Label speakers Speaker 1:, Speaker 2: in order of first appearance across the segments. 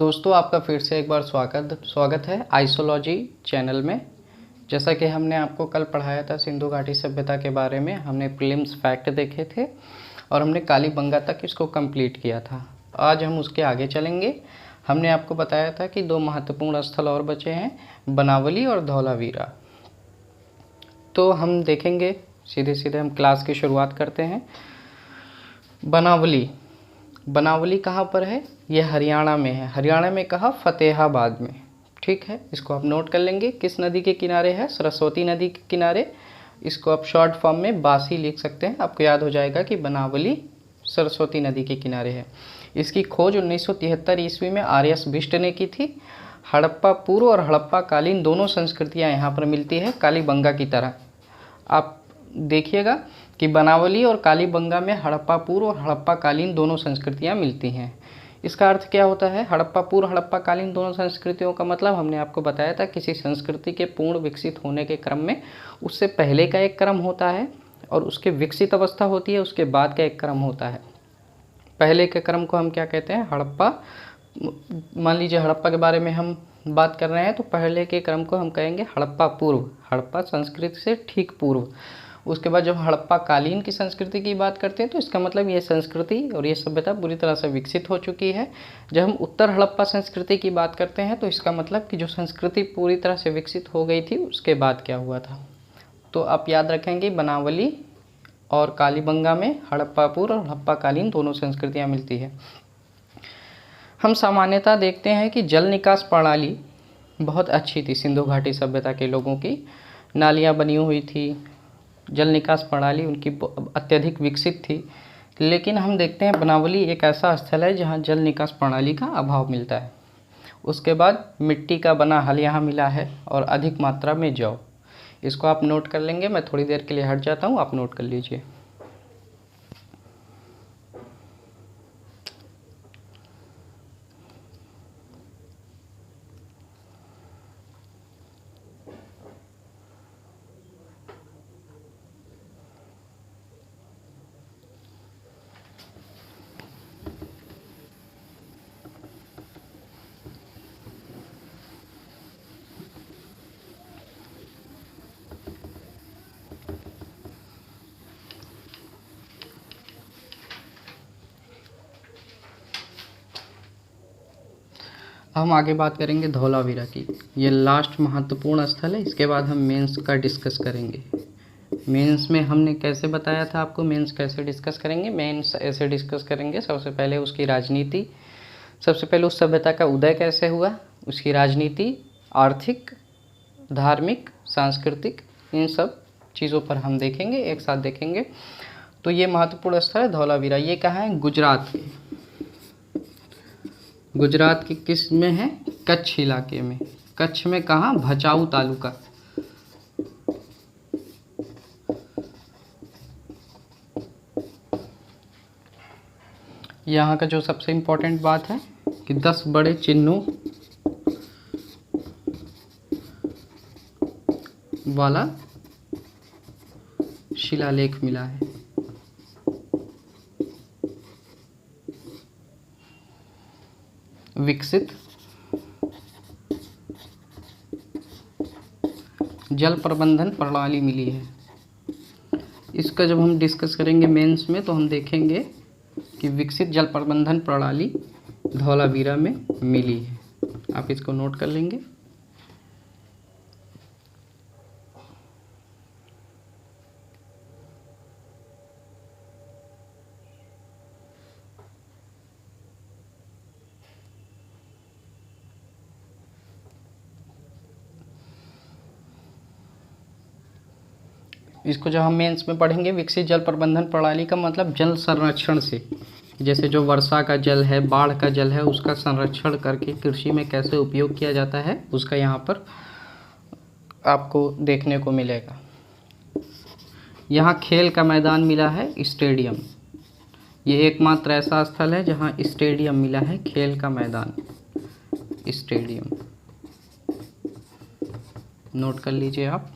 Speaker 1: दोस्तों आपका फिर से एक बार स्वागत है आइसोलॉजी चैनल में। जैसा कि हमने आपको कल पढ़ाया था सिंधु घाटी सभ्यता के बारे में, हमने प्रीलिम्स फैक्ट देखे थे और हमने कालीबंगा तक इसको कंप्लीट किया था। आज हम उसके आगे चलेंगे। हमने आपको बताया था कि दो महत्वपूर्ण स्थल और बचे हैं, बनावली और धौलावीरा। तो हम देखेंगे, सीधे सीधे हम क्लास की शुरुआत करते हैं। बनावली कहाँ पर है? ये हरियाणा में है। हरियाणा में कहाँ? फतेहाबाद में। ठीक है, इसको आप नोट कर लेंगे। किस नदी के किनारे है? सरस्वती नदी के किनारे। इसको आप शॉर्ट फॉर्म में बासी लिख सकते हैं, आपको याद हो जाएगा कि बनावली सरस्वती नदी के किनारे है। इसकी खोज 1973 ईस्वी में आर.एस. बिष्ट ने की थी। हड़प्पा पूर्व और हड़प्पा कालीन दोनों संस्कृतियाँ यहाँ पर मिलती है, कालीबंगा की तरह। आप देखिएगा कि बनावली और कालीबंगा में हड़प्पा पूर्व और हड़प्पा कालीन दोनों संस्कृतियाँ मिलती हैं। इसका अर्थ क्या होता है? हड़प्पा पूर्व हड़प्पा कालीन दोनों संस्कृतियों का मतलब हमने आपको बताया था, किसी संस्कृति के पूर्ण विकसित होने के क्रम में उससे पहले का एक क्रम होता है और उसके विकसित अवस्था होती है, उसके बाद का एक क्रम होता है। पहले के क्रम को हम क्या कहते हैं? हड़प्पा। मान लीजिए हड़प्पा के बारे में हम बात कर रहे हैं तो पहले के क्रम को हम कहेंगे हड़प्पा पूर्व, हड़प्पा संस्कृति से ठीक पूर्व। उसके बाद जब हड़प्पा कालीन की संस्कृति की बात करते हैं तो इसका मतलब ये संस्कृति और ये सभ्यता पूरी तरह से विकसित हो चुकी है। जब हम उत्तर हड़प्पा संस्कृति की बात करते हैं तो इसका मतलब कि जो संस्कृति पूरी तरह से विकसित हो गई थी उसके बाद क्या हुआ था। तो आप याद रखेंगे, बनावली और कालीबंगा में हड़प्पा पूर्व और हड़प्पा कालीन दोनों संस्कृतियाँ मिलती है। हम सामान्यतः देखते हैं कि जल निकास प्रणाली बहुत अच्छी थी सिंधु घाटी सभ्यता के लोगों की। नालियाँ बनी हुई थी, जल निकास प्रणाली उनकी अत्यधिक विकसित थी। लेकिन हम देखते हैं बनावली एक ऐसा स्थल है जहाँ जल निकास प्रणाली का अभाव मिलता है। उसके बाद मिट्टी का बना हल यहाँ मिला है और अधिक मात्रा में जौ। इसको आप नोट कर लेंगे। मैं थोड़ी देर के लिए हट जाता हूँ, आप नोट कर लीजिए। हम आगे बात करेंगे धौलावीरा की। ये लास्ट महत्वपूर्ण स्थल है। इसके बाद हम मेंस का डिस्कस करेंगे। मेंस में हमने कैसे बताया था आपको, मेंस कैसे डिस्कस करेंगे? मेंस ऐसे डिस्कस करेंगे, सबसे पहले उसकी राजनीति, सबसे पहले उस सभ्यता का उदय कैसे हुआ, उसकी राजनीति, आर्थिक, धार्मिक, सांस्कृतिक, इन सब चीज़ों पर हम देखेंगे, एक साथ देखेंगे। तो ये महत्वपूर्ण स्थल है धौलावीरा। ये कहाँ है? गुजरात में। गुजरात के किस में है? कच्छ इलाके में। कच्छ में कहाँ? भचाऊ तालुका। यहाँ का जो सबसे इम्पोर्टेंट बात है कि 10 बड़े चिन्हों वाला शिलालेख मिला है। विकसित जल प्रबंधन प्रणाली मिली है। इसका जब हम डिस्कस करेंगे मेंस में तो हम देखेंगे कि विकसित जल प्रबंधन प्रणाली धौलावीरा में मिली है। आप इसको नोट कर लेंगे। इसको जब हम मेंस में पढ़ेंगे, विकसित जल प्रबंधन प्रणाली का मतलब जल संरक्षण से, जैसे जो वर्षा का जल है, बाढ़ का जल है, उसका संरक्षण करके कृषि में कैसे उपयोग किया जाता है, उसका यहाँ पर आपको देखने को मिलेगा। यहाँ खेल का मैदान मिला है, स्टेडियम। ये एकमात्र ऐसा स्थल है जहाँ स्टेडियम मिला है, खेल का मैदान, स्टेडियम। नोट कर लीजिए आप।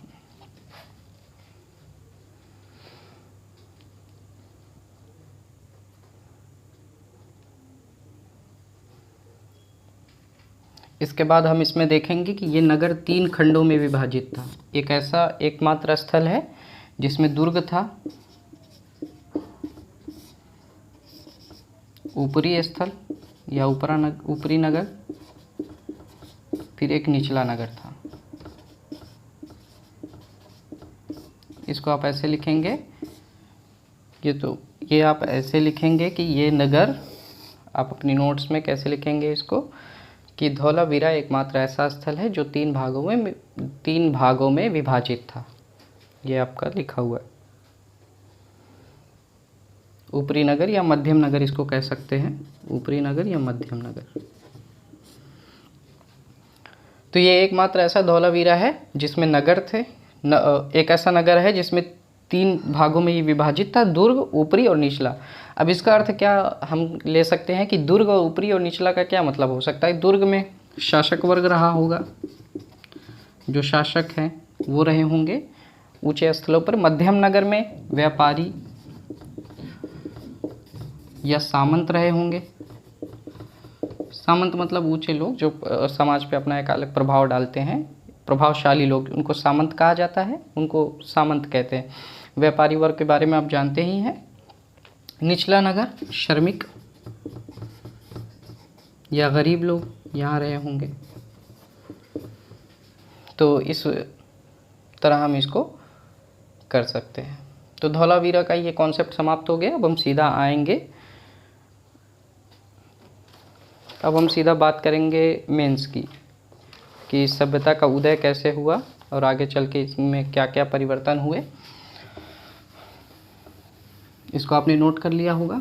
Speaker 1: इसके बाद हम इसमें देखेंगे कि ये नगर 3 खंडों में विभाजित था। एक ऐसा एकमात्र स्थल है जिसमें दुर्ग था, ऊपरी स्थल या ऊपरी नगर, फिर एक निचला नगर था। इसको आप ऐसे लिखेंगे, ये आप ऐसे लिखेंगे कि ये नगर, आप अपनी नोट्स में कैसे लिखेंगे इसको, कि धौलावीरा एकमात्र ऐसा स्थल है जो 3 भागों में विभाजित था। ये आपका लिखा हुआ है। ऊपरी नगर या मध्यम नगर इसको कह सकते हैं, ऊपरी नगर या मध्यम नगर। तो ये एकमात्र ऐसा धौलावीरा है जिसमें नगर थे, एक ऐसा नगर है जिसमें 3 भागों में ये विभाजित था, दुर्ग, ऊपरी और निचला। अब इसका अर्थ क्या हम ले सकते हैं कि दुर्ग और ऊपरी और निचला का क्या मतलब हो सकता है। दुर्ग में शासक वर्ग रहा होगा, जो शासक हैं वो रहे होंगे ऊंचे स्थलों पर। मध्यम नगर में व्यापारी या सामंत रहे होंगे। सामंत मतलब ऊंचे लोग जो समाज पे अपना एक अलग प्रभाव डालते हैं, प्रभावशाली लोग, उनको सामंत कहा जाता है, उनको सामंत कहते हैं। व्यापारी वर्ग के बारे में आप जानते ही हैं। निचला नगर श्रमिक या गरीब लोग यहाँ रहे होंगे। तो इस तरह हम इसको कर सकते हैं। तो धौलावीरा का ये कॉन्सेप्ट समाप्त हो गया। अब हम सीधा बात करेंगे मेंस की, कि सभ्यता का उदय कैसे हुआ और आगे चल के इसमें क्या क्या परिवर्तन हुए। इसको आपने नोट कर लिया होगा।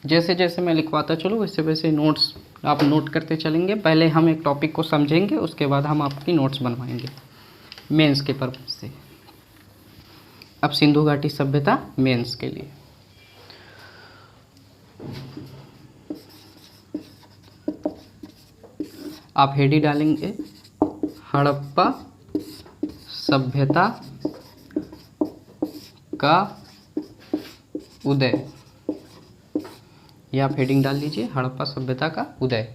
Speaker 1: जैसे जैसे मैं लिखवाता चलूँ वैसे वैसे नोट्स आप नोट करते चलेंगे। पहले हम एक टॉपिक को समझेंगे, उसके बाद हम आपकी नोट्स बनवाएंगे मेंस के पर्पज से। अब सिंधु घाटी सभ्यता मेंस के लिए। आप हेडी डालेंगे हड़प्पा सभ्यता का उदय, या आप हेडिंग डाल लीजिए हड़प्पा सभ्यता का उदय।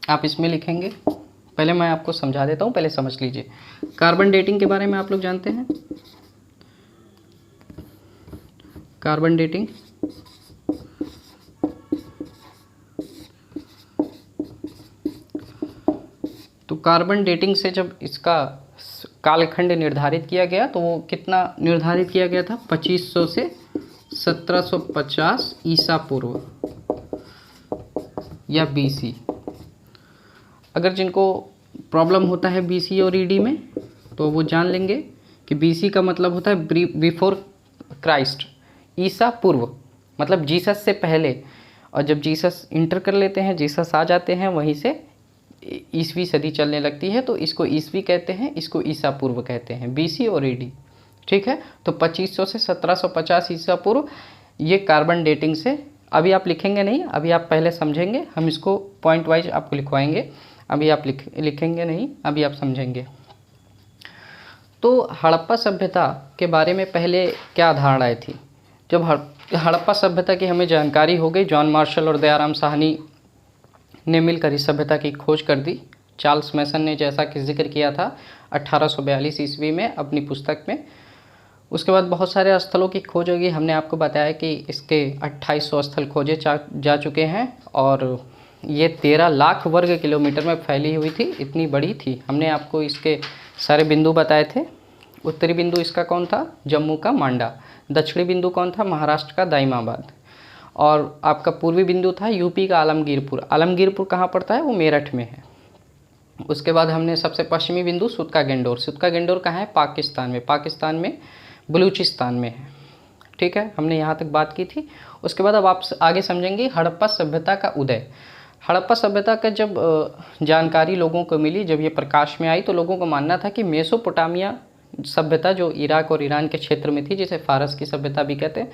Speaker 1: आप इसमें लिखेंगे, पहले मैं आपको समझा देता हूँ, पहले समझ लीजिए। कार्बन डेटिंग के बारे में आप लोग जानते हैं। कार्बन डेटिंग तो कार्बन डेटिंग से जब इसका कालखंड निर्धारित किया गया तो वो कितना निर्धारित किया गया था, 2500 से 1750 ईसा पूर्व या बीसी। अगर जिनको प्रॉब्लम होता है बीसी और ईडी में तो वो जान लेंगे कि बीसी का मतलब होता है बिफोर क्राइस्ट, ईसा पूर्व मतलब जीसस से पहले। और जब जीसस इंटर कर लेते हैं, जीसस आ जाते हैं, वहीं से ईसवी सदी चलने लगती है, तो इसको ईसवी कहते हैं, इसको ईसा पूर्व कहते हैं, बीसी और ईडी। ठीक है, तो 2500 से 1750 ईसा पूर्व, ये कार्बन डेटिंग से। अभी आप लिखेंगे नहीं, अभी आप पहले समझेंगे, हम इसको पॉइंट वाइज आपको लिखवाएंगे। अभी आप लिखेंगे नहीं, अभी आप समझेंगे। तो हड़प्पा सभ्यता के बारे में पहले क्या धारणाएं थी। जब हड़प्पा सभ्यता की हमें जानकारी हो गई, जॉन मार्शल और दयाराम साहनी ने मिलकर इस सभ्यता की खोज कर दी। चार्ल्स मैसन ने, जैसा कि जिक्र किया था 1842 ईस्वी में अपनी पुस्तक में। उसके बाद बहुत सारे स्थलों की खोज होगी। हमने आपको बताया कि इसके 2800 स्थल खोजे जा चुके हैं और ये 13 लाख वर्ग किलोमीटर में फैली हुई थी, इतनी बड़ी थी। हमने आपको इसके सारे बिंदु बताए थे। उत्तरी बिंदु इसका कौन था, जम्मू का मांडा। दक्षिणी बिंदु कौन था, महाराष्ट्र का दाइमाबाद। और आपका पूर्वी बिंदु था यूपी का आलमगीरपुर। आलमगीरपुर कहाँ पड़ता है, वो मेरठ में है। उसके बाद हमने सबसे पश्चिमी बिंदु सुतका गेंडोर। सुतका गेंडोर कहाँ है, पाकिस्तान में। पाकिस्तान में बलूचिस्तान में है। ठीक है, हमने यहाँ तक बात की थी। उसके बाद अब आप आगे समझेंगे हड़प्पा सभ्यता का उदय। हड़प्पा सभ्यता का जब जानकारी लोगों को मिली, जब ये प्रकाश में आई, तो लोगों को मानना था कि मेसोपोटामिया सभ्यता जो इराक और ईरान के क्षेत्र में थी, जिसे फारस की सभ्यता भी कहते हैं,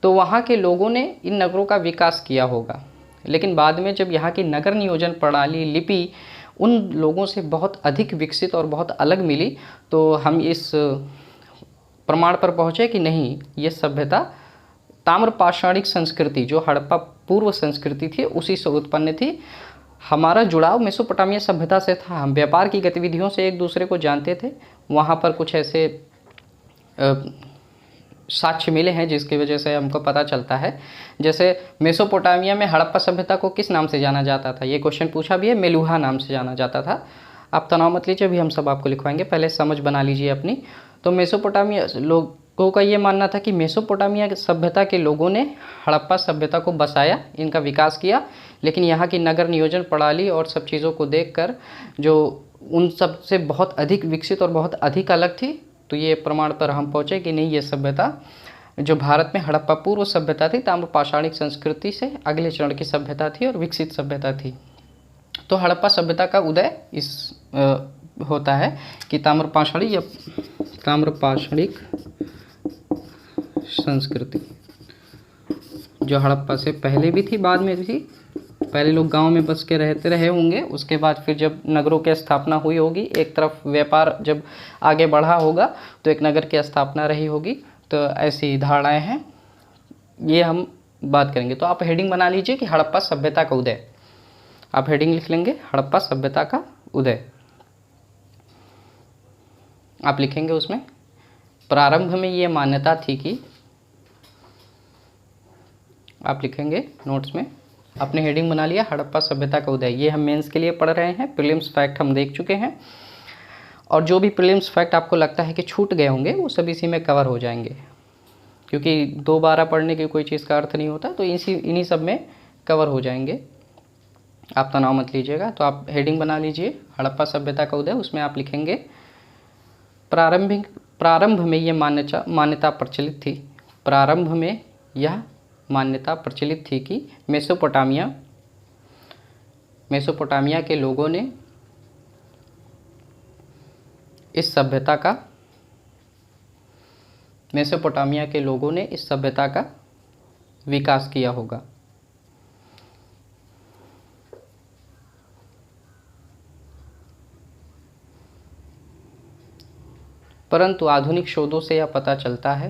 Speaker 1: तो वहाँ के लोगों ने इन नगरों का विकास किया होगा। लेकिन बाद में जब यहाँ की नगर नियोजन प्रणाली, लिपि उन लोगों से बहुत अधिक विकसित और बहुत अलग मिली, तो हम इस प्रमाण पर पहुँचे कि नहीं ये सभ्यता ताम्रपाषाणिक संस्कृति जो हड़प्पा पूर्व संस्कृति थी उसी से उत्पन्न थी। हमारा जुड़ाव मेसोपोटामिया सभ्यता से था, हम व्यापार की गतिविधियों से एक दूसरे को जानते थे। वहाँ पर कुछ ऐसे साक्ष्य मिले हैं जिसकी वजह से हमको पता चलता है। जैसे मेसोपोटामिया में हड़प्पा सभ्यता को किस नाम से जाना जाता था, ये क्वेश्चन पूछा भी है, मेलुहा नाम से जाना जाता था। आप तनाव मत लीजिए, अभी हम सब आपको लिखवाएंगे, पहले समझ बना लीजिए अपनी। तो मेसोपोटामिया लोगों का ये मानना था कि मेसोपोटामिया सभ्यता के लोगों ने हड़प्पा सभ्यता को बसाया, इनका विकास किया, लेकिन यहाँ की नगर नियोजन प्रणाली और सब चीज़ों को देखकर जो उन सब से बहुत अधिक विकसित और बहुत अधिक अलग थी। तो ये प्रमाण पर हम पहुँचे कि नहीं ये सभ्यता जो भारत में हड़प्पा पूर्व सभ्यता थी ताम्रपाषाणिक संस्कृति से अगले चरण की सभ्यता थी और विकसित सभ्यता थी। तो हड़प्पा सभ्यता का उदय इस होता है कि ताम्रपाषाणिक या ताम्रपाषाणिक संस्कृति जो हड़प्पा से पहले भी थी बाद में भी थी। पहले लोग गांव में बस के रहते रहे होंगे, उसके बाद फिर जब नगरों की स्थापना हुई होगी, एक तरफ व्यापार जब आगे बढ़ा होगा तो एक नगर की स्थापना रही होगी। तो ऐसी धारणाएं हैं, ये हम बात करेंगे। तो आप हेडिंग बना लीजिए कि हड़प्पा सभ्यता का उदय, आप हेडिंग लिख लेंगे हड़प्पा सभ्यता का उदय। आप लिखेंगे उसमें प्रारंभ में ये मान्यता थी कि, आप लिखेंगे नोट्स में, आपने हेडिंग बना लिया हड़प्पा सभ्यता का उदय। ये हम मेंस के लिए पढ़ रहे हैं, प्रीलिम्स फैक्ट हम देख चुके हैं, और जो भी प्रीलिम्स फैक्ट आपको लगता है कि छूट गए होंगे वो सब इसी में कवर हो जाएंगे, क्योंकि दोबारा पढ़ने की कोई चीज़ का अर्थ नहीं होता, तो इन्हीं सब में कवर हो जाएंगे। आप तनाव मत लीजिएगा। तो आप हेडिंग बना लीजिए हड़प्पा सभ्यता का उदय, उसमें आप लिखेंगे प्रारंभ में ये मान्यता प्रचलित थी, प्रारंभ में यह मान्यता प्रचलित थी कि मेसोपोटामिया के लोगों ने इस सभ्यता का विकास किया होगा। परंतु आधुनिक शोधों से यह पता चलता है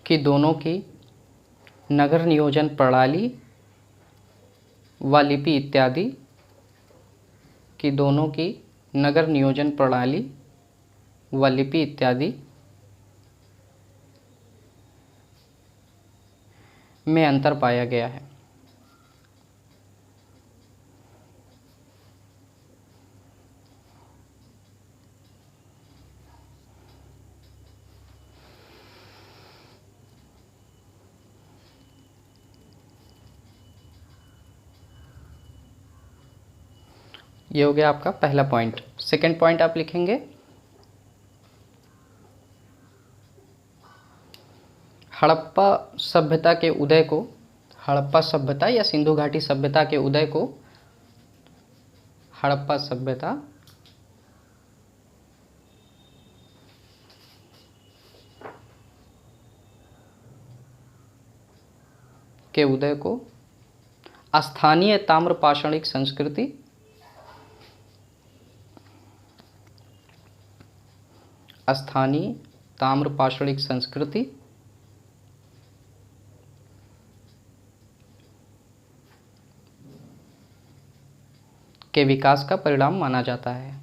Speaker 1: कि दोनों की नगर नियोजन प्रणाली व लिपि इत्यादि में अंतर पाया गया है। ये हो गया आपका पहला पॉइंट। सेकंड पॉइंट आप लिखेंगे हड़प्पा सभ्यता के उदय को, हड़प्पा सभ्यता या सिंधु घाटी सभ्यता के उदय को हड़प्पा सभ्यता के उदय को स्थानीय ताम्रपाषाणिक संस्कृति के विकास का परिणाम माना जाता है।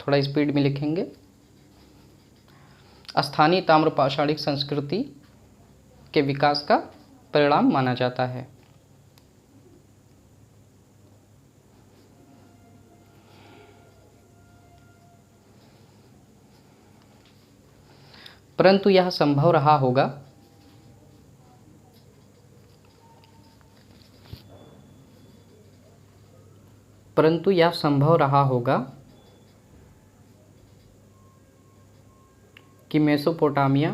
Speaker 1: थोड़ा स्पीड में लिखेंगे, स्थानीय ताम्रपाषाणिक संस्कृति के विकास का परिणाम माना जाता है। परंतु यह संभव रहा होगा कि मेसोपोटामिया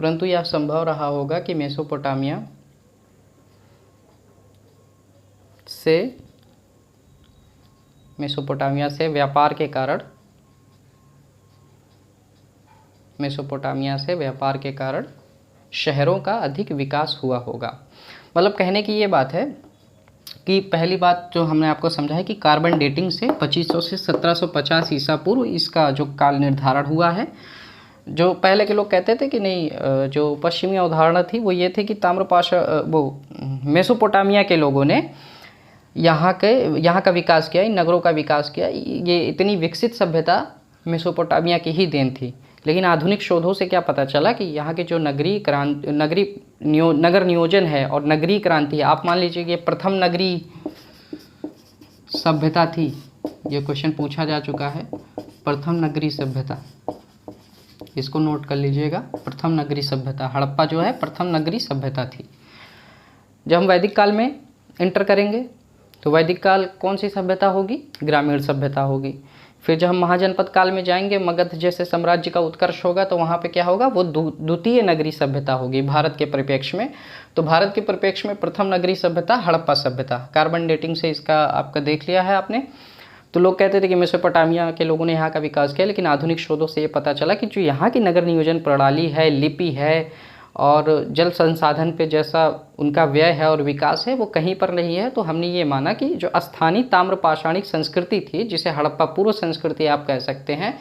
Speaker 1: परंतु यह संभव रहा होगा कि मेसोपोटामिया से व्यापार के कारण शहरों का अधिक विकास हुआ होगा। मतलब कहने की ये बात है कि पहली बात जो हमने आपको समझा है कि कार्बन डेटिंग से 2500 से 1750 ईसा पूर्व इसका जो काल निर्धारण हुआ है। जो पहले के लोग कहते थे कि नहीं, जो पश्चिमी अवधारणा थी वो ये थी कि मेसोपोटामिया के लोगों ने यहाँ का विकास किया, इन नगरों का विकास किया, ये इतनी विकसित सभ्यता मेसोपोटामिया की ही देन थी। लेकिन आधुनिक शोधों से क्या पता चला कि यहाँ के जो नगर नियोजन है और नगरीय क्रांति है, आप मान लीजिए कि ये प्रथम नगरीय सभ्यता थी। ये क्वेश्चन पूछा जा चुका है, प्रथम नगरीय सभ्यता, इसको नोट कर लीजिएगा। प्रथम नगरीय सभ्यता, हड़प्पा जो है प्रथम नगरीय सभ्यता थी। जब हम वैदिक काल में एंटर करेंगे तो वैदिक काल कौन सी सभ्यता होगी? ग्रामीण सभ्यता होगी। फिर जब हम महाजनपद काल में जाएंगे, मगध जैसे साम्राज्य का उत्कर्ष होगा, तो वहाँ पे क्या होगा? वो द्वितीय नगरीय सभ्यता होगी भारत के परिप्रेक्ष्य में। तो भारत के परिप्रेक्ष्य में प्रथम नगरीय सभ्यता हड़प्पा सभ्यता। कार्बन डेटिंग से इसका आपका देख लिया है आपने। तो लोग कहते थे कि मेसोपोटामिया के लोगों ने यहाँ का विकास किया, लेकिन आधुनिक शोधों से ये पता चला कि जो यहाँ की नगर नियोजन प्रणाली है, लिपि है और जल संसाधन पे जैसा उनका व्यय है और विकास है, वो कहीं पर नहीं है। तो हमने ये माना कि जो स्थानीय ताम्रपाषाणिक संस्कृति थी, जिसे हड़प्पा पूर्व संस्कृति आप कह सकते हैं,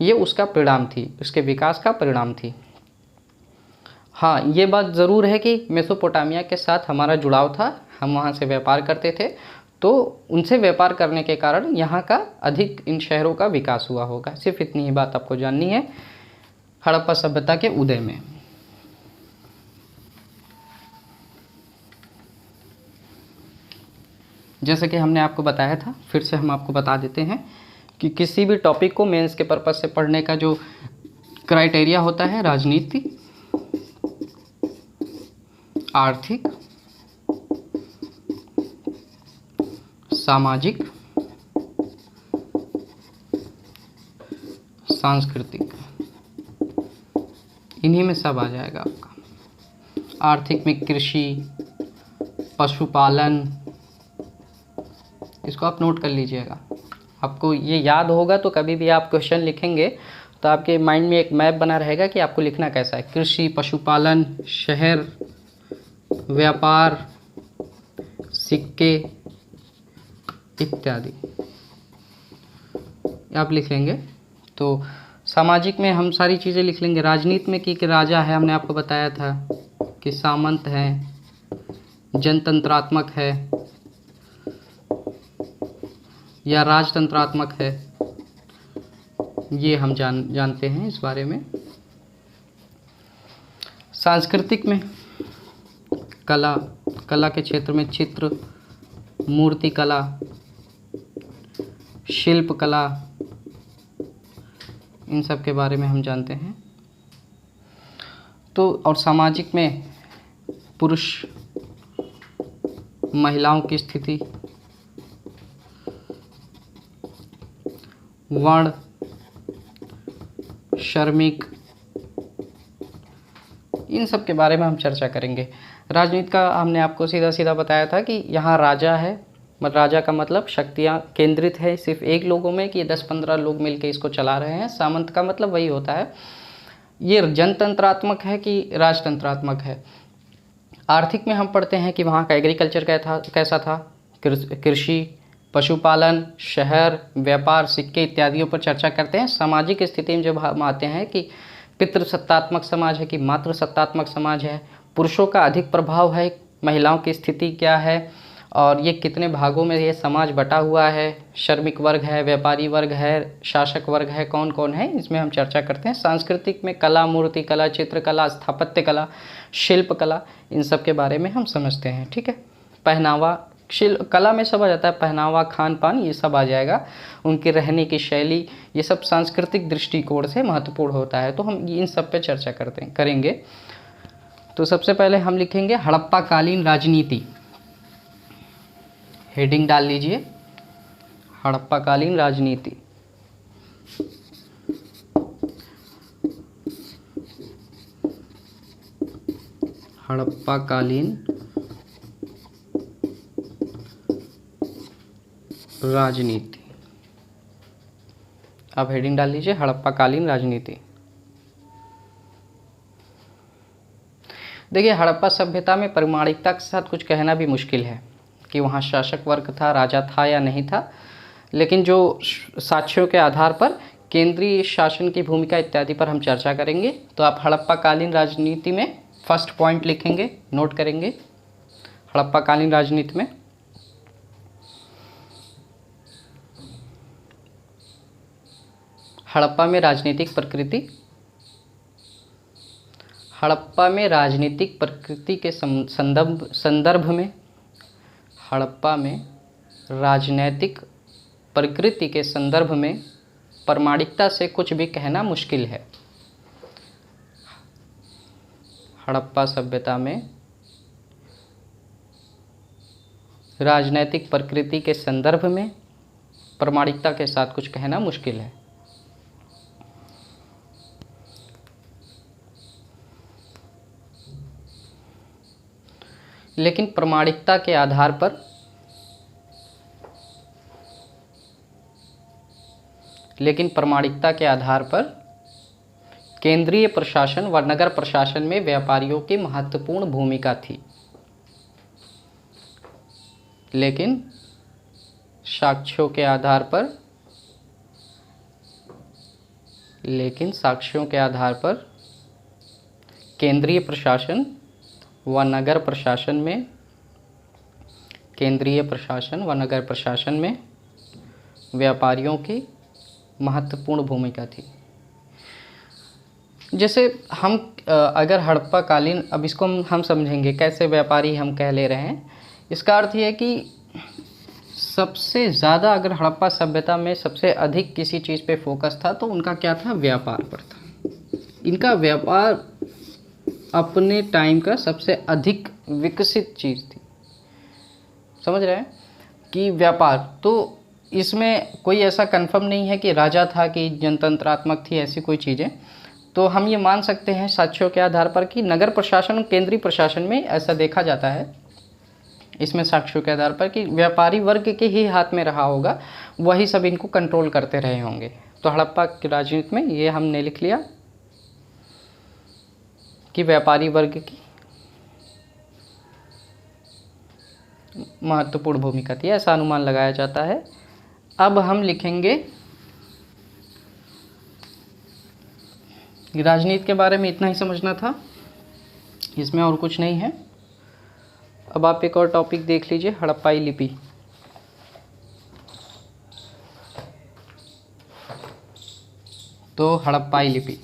Speaker 1: ये उसका परिणाम थी, उसके विकास का परिणाम थी। हाँ, ये बात ज़रूर है कि मेसोपोटामिया के साथ हमारा जुड़ाव था, हम वहाँ से व्यापार करते थे, तो उनसे व्यापार करने के कारण यहाँ का अधिक इन शहरों का विकास हुआ होगा। सिर्फ इतनी ही बात आपको जाननी है हड़प्पा सभ्यता के उदय में। जैसे कि हमने आपको बताया था, फिर से हम आपको बता देते हैं कि किसी भी टॉपिक को मेंस के पर्पस से पढ़ने का जो क्राइटेरिया होता है, राजनीति, आर्थिक, सामाजिक, सांस्कृतिक, इन्हीं में सब आ जाएगा आपका। आर्थिक में कृषि, पशुपालन, इसको आप नोट कर लीजिएगा। आपको ये याद होगा तो कभी भी आप क्वेश्चन लिखेंगे तो आपके माइंड में एक मैप बना रहेगा कि आपको लिखना कैसा है। कृषि, पशुपालन, शहर, व्यापार, सिक्के इत्यादि आप लिख लेंगे। तो सामाजिक में हम सारी चीज़ें लिख लेंगे। राजनीति में कि राजा है, हमने आपको बताया था कि सामंत है, जनतंत्रात्मक है या राजतंत्रात्मक है, ये हम जानते हैं इस बारे में। सांस्कृतिक में कला के क्षेत्र में चित्र, मूर्ति कला, शिल्प कला, इन सब के बारे में हम जानते हैं। तो और सामाजिक में पुरुष महिलाओं की स्थिति, वर्ण, श्रमिक, इन सब के बारे में हम चर्चा करेंगे। राजनीति का हमने आपको सीधा सीधा बताया था कि यहाँ राजा है, राजा का मतलब शक्तियाँ केंद्रित है सिर्फ एक लोगों में कि 10-15 लोग मिलके इसको चला रहे हैं। सामंत का मतलब वही होता है। ये जनतंत्रात्मक है कि राजतंत्रात्मक है। आर्थिक में हम पढ़ते हैं कि वहाँ का एग्रीकल्चर कैसा था, कृषि, पशुपालन, शहर, व्यापार, सिक्के इत्यादियों पर चर्चा करते हैं। सामाजिक स्थिति में जब हम आते हैं कि पितृसत्तात्मक समाज है कि मातृसत्तात्मक समाज है, पुरुषों का अधिक प्रभाव है, महिलाओं की स्थिति क्या है और ये कितने भागों में ये समाज बटा हुआ है, श्रमिक वर्ग है, व्यापारी वर्ग है, शासक वर्ग है, कौन कौन है, इसमें हम चर्चा करते हैं। सांस्कृतिक में कला, मूर्ति कला, चित्रकला, स्थापत्य कला, शिल्प कला, इन सब के बारे में हम समझते हैं। ठीक है। पहनावा, कला में सब आ जाता है, पहनावा, खान पान, ये सब आ जाएगा। उनके रहने की शैली, ये सब सांस्कृतिक दृष्टिकोण से महत्वपूर्ण होता है। तो हम इन सब पे चर्चा करेंगे। तो सबसे पहले हम लिखेंगे हड़प्पा कालीन राजनीति। हेडिंग डाल लीजिए, हड़प्पा कालीन राजनीति। हड़प्पा कालीन राजनीति। अब हेडिंग डाल लीजिए हड़प्पा कालीन राजनीति। देखिए, हड़प्पा सभ्यता में प्रामाणिकता के साथ कुछ कहना भी मुश्किल है कि वहाँ शासक वर्ग था, राजा था या नहीं था, लेकिन जो साक्ष्यों के आधार पर केंद्रीय शासन की भूमिका इत्यादि पर हम चर्चा करेंगे। तो आप हड़प्पा कालीन राजनीति में फर्स्ट पॉइंट लिखेंगे, नोट करेंगे। हड़प्पा कालीन राजनीति में हड़प्पा में राजनीतिक प्रकृति, हड़प्पा में राजनीतिक प्रकृति के संदर्भ में, हड़प्पा में राजनैतिक प्रकृति के संदर्भ में प्रामाणिकता से कुछ भी कहना मुश्किल है। हड़प्पा सभ्यता में राजनैतिक प्रकृति के संदर्भ में प्रामाणिकता के साथ कुछ कहना मुश्किल है। लेकिन प्रामाणिकता के आधार पर केंद्रीय प्रशासन व नगर प्रशासन में व्यापारियों की महत्वपूर्ण भूमिका थी। लेकिन साक्ष्यों के आधार पर केंद्रीय प्रशासन व नगर प्रशासन में व्यापारियों की महत्वपूर्ण भूमिका थी। जैसे हम अगर हड़प्पा कालीन, अब इसको हम समझेंगे कैसे व्यापारी हम कह ले रहे हैं। इसका अर्थ ये है कि सबसे ज़्यादा अगर हड़प्पा सभ्यता में सबसे अधिक किसी चीज़ पे फोकस था तो उनका क्या था, व्यापार पर था। इनका व्यापार अपने टाइम का सबसे अधिक विकसित चीज़ थी। समझ रहे हैं कि व्यापार, तो इसमें कोई ऐसा कंफर्म नहीं है कि राजा था कि जनतंत्रात्मक थी, ऐसी कोई चीज़ें। तो हम ये मान सकते हैं साक्ष्यों के आधार पर कि नगर प्रशासन और केंद्रीय प्रशासन में ऐसा देखा जाता है, इसमें साक्ष्यों के आधार पर कि व्यापारी वर्ग के ही हाथ में रहा होगा, वही सब इनको कंट्रोल करते रहे होंगे। तो हड़प्पा की राजनीति में ये हमने लिख लिया कि व्यापारी वर्ग की महत्वपूर्ण भूमिका थी, ऐसा अनुमान लगाया जाता है। अब हम लिखेंगे राजनीति के बारे में इतना ही समझना था, इसमें और कुछ नहीं है। अब आप एक और टॉपिक देख लीजिए, हड़प्पाई लिपि। तो हड़प्पाई लिपि,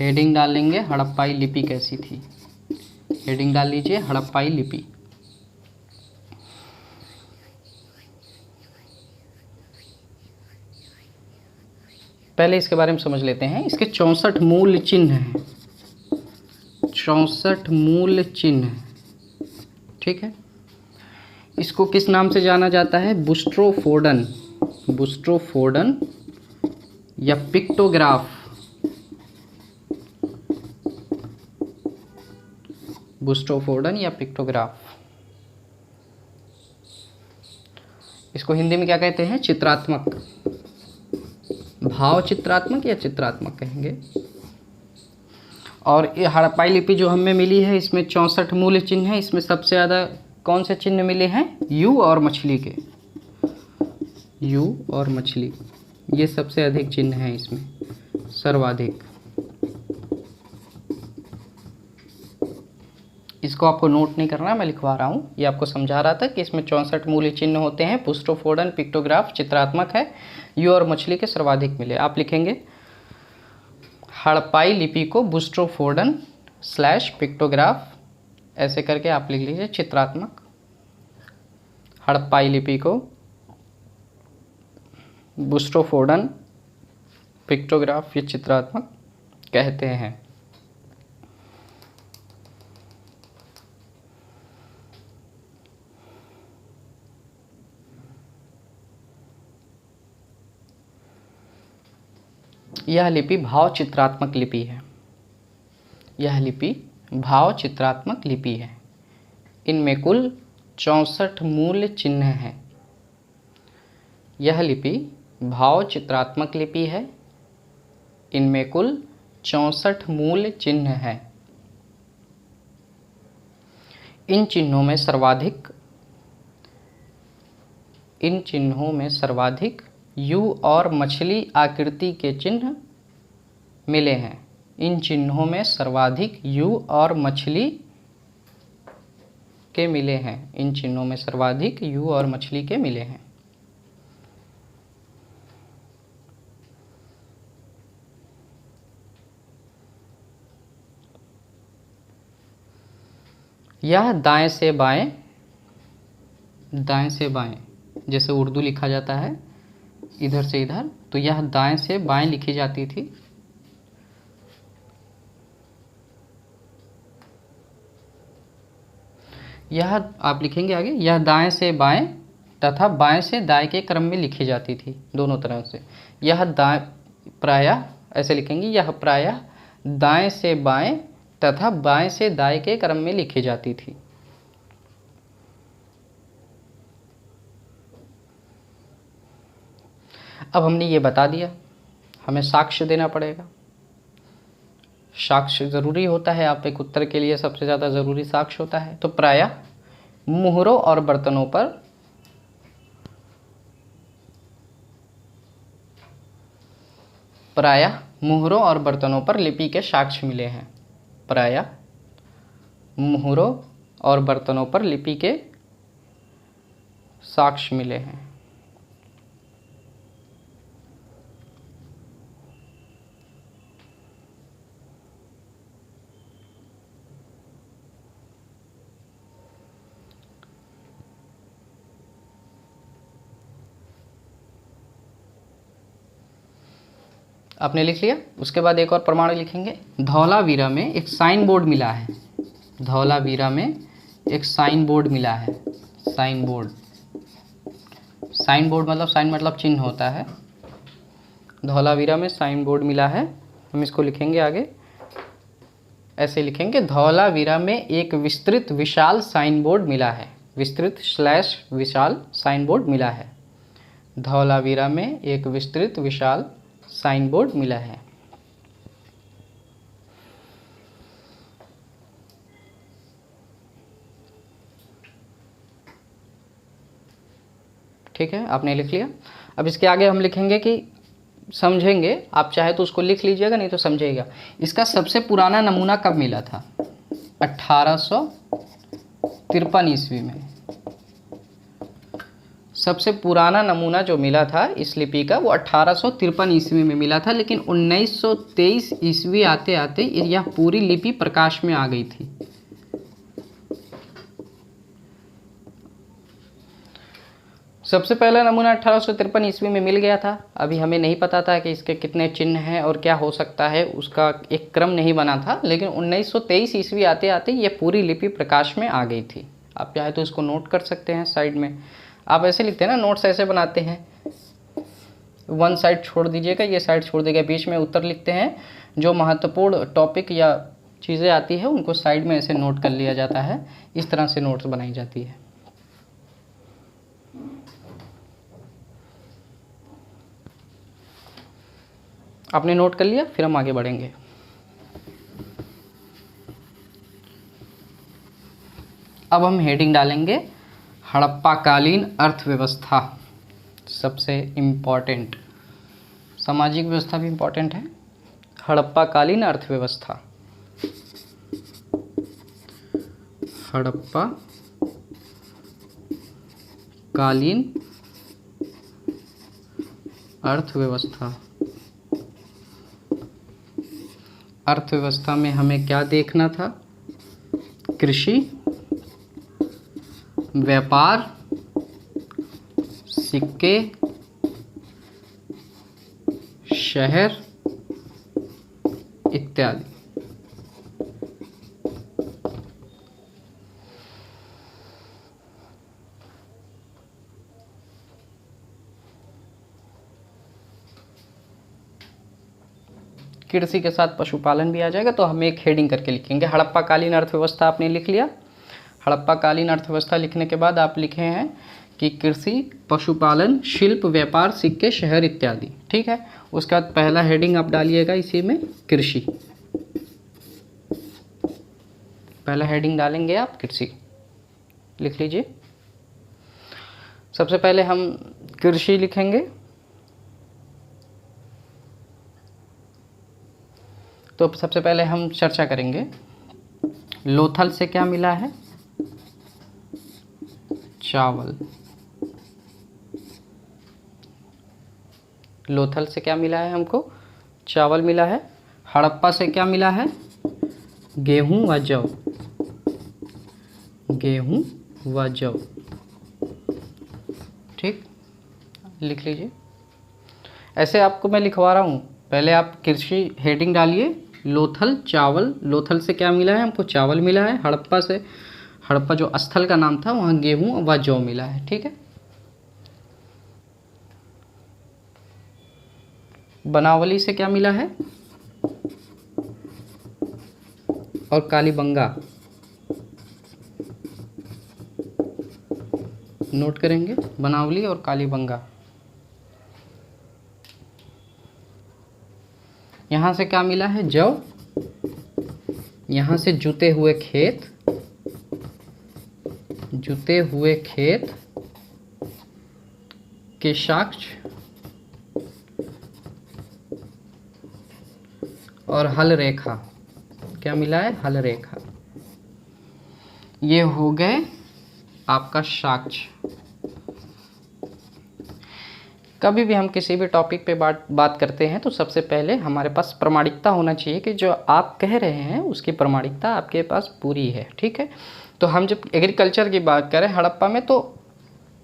Speaker 1: हेडिंग डाल लेंगे हड़प्पाई लिपि कैसी थी। हेडिंग डाल लीजिए हड़प्पाई लिपि। पहले इसके बारे में समझ लेते हैं। इसके 64 मूल चिन्ह हैं, 64 मूल चिन्ह, ठीक है। इसको किस नाम से जाना जाता है, बुस्ट्रोफोडन, बुस्ट्रोफोडन या पिक्टोग्राफ, बुस्ट्रोफोडन या पिक्टोग्राफ। इसको हिंदी में क्या कहते हैं, चित्रात्मक, भाव चित्रात्मक या चित्रात्मक कहेंगे। और ये हड़प्पाई लिपि जो हमें मिली है, इसमें 64 मूल चिन्ह हैं। इसमें सबसे ज़्यादा कौन से चिन्ह मिले हैं, यू और मछली के, यू और मछली, ये सबसे अधिक चिन्ह हैं इसमें, सर्वाधिक। इसको आपको नोट नहीं करना, मैं लिखवा रहा हूँ। ये आपको समझा रहा था कि इसमें 64 मूल चिन्ह होते हैं। बुस्ट्रोफोडन, पिक्टोग्राफ चित्रात्मक है, यू और मछली के सर्वाधिक मिले। आप लिखेंगे हड़प्पाई लिपि को बुस्ट्रोफोडन / पिक्टोग्राफ, ऐसे करके आप लिख लीजिए चित्रात्मक। हड़प्पाई लिपि को बुस्ट्रोफोडन, पिक्टोग्राफ या चित्रात्मक कहते हैं। यह लिपि भाव चित्रात्मक लिपि है। यह लिपि भाव चित्रात्मक लिपि है। इनमें कुल 64 मूल चिन्ह हैं। यह लिपि भाव चित्रात्मक लिपि है। इनमें कुल 64 मूल चिन्ह हैं। इन चिन्हों में सर्वाधिक यू और मछली आकृति के चिन्ह मिले हैं। इन चिन्हों में सर्वाधिक यू और मछली के मिले हैं। इन चिन्हों में सर्वाधिक यू और मछली के मिले हैं। यह दाएं से बाएं जैसे उर्दू लिखा जाता है इधर से इधर, तो यह दाएं से बाएं लिखी जाती थी। यह आप लिखेंगे आगे, यह दाएं से बाएं तथा बाएं से दाएं के क्रम में लिखी जाती थी, दोनों तरह से। यह दाएं प्रायः ऐसे लिखेंगे, यह प्रायः दाएं से बाएं तथा बाएं से दाएं के क्रम में लिखी जाती थी। अब हमने ये बता दिया, हमें साक्ष्य देना पड़ेगा। साक्ष्य ज़रूरी होता है, आप एक उत्तर के लिए सबसे ज़्यादा ज़रूरी साक्ष्य होता है। तो प्रायः मुहरों और बर्तनों पर लिपि के साक्ष्य मिले हैं। प्रायः मुहरों और बर्तनों पर लिपि के साक्ष्य मिले हैं। आपने लिख लिया। उसके बाद एक और प्रमाण लिखेंगे। धौलावीरा में एक साइन बोर्ड मिला है। धौलावीरा में एक साइन बोर्ड मिला है। साइन बोर्ड मतलब साइन मतलब चिन्ह होता है। धौलावीरा में साइन बोर्ड मिला है। हम इसको लिखेंगे आगे, ऐसे लिखेंगे, धौलावीरा में एक विस्तृत विशाल साइन बोर्ड मिला है। विस्तृत/विशाल साइन बोर्ड मिला है। धौलावीरा में एक विस्तृत विशाल साइन बोर्ड मिला है। ठीक है, आपने लिख लिया। अब इसके आगे हम लिखेंगे कि समझेंगे, आप चाहे तो उसको लिख लीजिएगा, नहीं तो समझेगा। इसका सबसे पुराना नमूना कब मिला था? 1853 ईस्वी में। सबसे पुराना नमूना जो मिला था इस लिपि का वो 1853 ईस्वी में मिला था, लेकिन 1923 ईस्वी आते आते यह पूरी लिपि प्रकाश में आ गई थी। सबसे पहला नमूना 1853 ईस्वी में मिल गया था। अभी हमें नहीं पता था कि इसके कितने चिन्ह हैं और क्या हो सकता है, उसका एक क्रम नहीं बना था, लेकिन 1923 ईस्वी आते आते यह पूरी लिपि प्रकाश में आ गई थी। आप चाहे तो इसको नोट कर सकते हैं साइड में। आप ऐसे लिखते हैं ना, नोट्स ऐसे बनाते हैं, वन साइड छोड़ दीजिएगा, ये साइड छोड़ देगा, बीच में उत्तर लिखते हैं। जो महत्वपूर्ण टॉपिक या चीज़ें आती है उनको साइड में ऐसे नोट कर लिया जाता है। इस तरह से नोट्स बनाई जाती है। आपने नोट कर लिया, फिर हम आगे बढ़ेंगे। अब हम हेडिंग डालेंगे हड़प्पाकालीन अर्थव्यवस्था। सबसे इम्पॉर्टेंट, सामाजिक व्यवस्था भी इम्पॉर्टेंट है। हड़प्पाकालीन अर्थव्यवस्था। हड़प्पाकालीन अर्थव्यवस्था। अर्थव्यवस्था में हमें क्या देखना था? कृषि, व्यापार, सिक्के, शहर इत्यादि। कृषि के साथ पशुपालन भी आ जाएगा, तो हम एक हेडिंग करके लिखेंगे। हड़प्पा कालीन अर्थव्यवस्था आपने लिख लिया। हड़प्पा कालीन अर्थव्यवस्था लिखने के बाद आप लिखे हैं कि कृषि, पशुपालन, शिल्प, व्यापार, सिक्के, शहर इत्यादि। ठीक है, उसके बाद पहला हेडिंग आप डालिएगा इसी में कृषि। पहला हेडिंग डालेंगे आप कृषि, लिख लीजिए। सबसे पहले हम कृषि लिखेंगे, तो सबसे पहले हम चर्चा करेंगे लोथल से क्या मिला है, चावल। लोथल से क्या मिला है हमको, चावल मिला है। हड़प्पा से क्या मिला है, गेहूं व जौ, गेहूं व जौ। ठीक, लिख लीजिए। ऐसे आपको मैं लिखवा रहा हूँ, पहले आप कृषि हेडिंग डालिए, लोथल, चावल। लोथल से क्या मिला है हमको, चावल मिला है। हड़प्पा से, हड़प्पा जो स्थल का नाम था, वहाँ गेहूं व जौ मिला है। ठीक है, बनावली से क्या मिला है, और कालीबंगा। नोट करेंगे, बनावली और कालीबंगा। यहाँ से क्या मिला है, जौ। यहाँ से जुते हुए खेत, जुते हुए खेत के साक्ष्य और हल रेखा। क्या मिला है, हल रेखा। ये हो गए आपका साक्ष्य। कभी भी हम किसी भी टॉपिक पे बात करते हैं तो सबसे पहले हमारे पास प्रमाणिकता होना चाहिए कि जो आप कह रहे हैं उसकी प्रमाणिकता आपके पास पूरी है। ठीक है, तो हम जब एग्रीकल्चर की बात करें हड़प्पा में, तो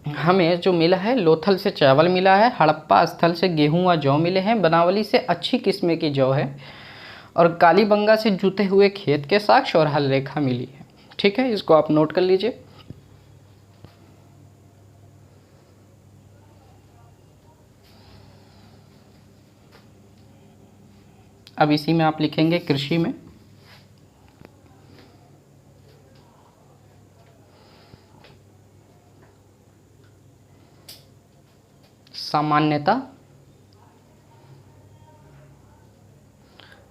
Speaker 1: हमें जो मिला है, लोथल से चावल मिला है, हड़प्पा स्थल से गेहूं व जौ मिले हैं, बनावली से अच्छी किस्म की जौ है, और कालीबंगा से जुते हुए खेत के साक्ष्य और हल रेखा मिली है। ठीक है, इसको आप नोट कर लीजिए। अब इसी में आप लिखेंगे कृषि में सामान्यता,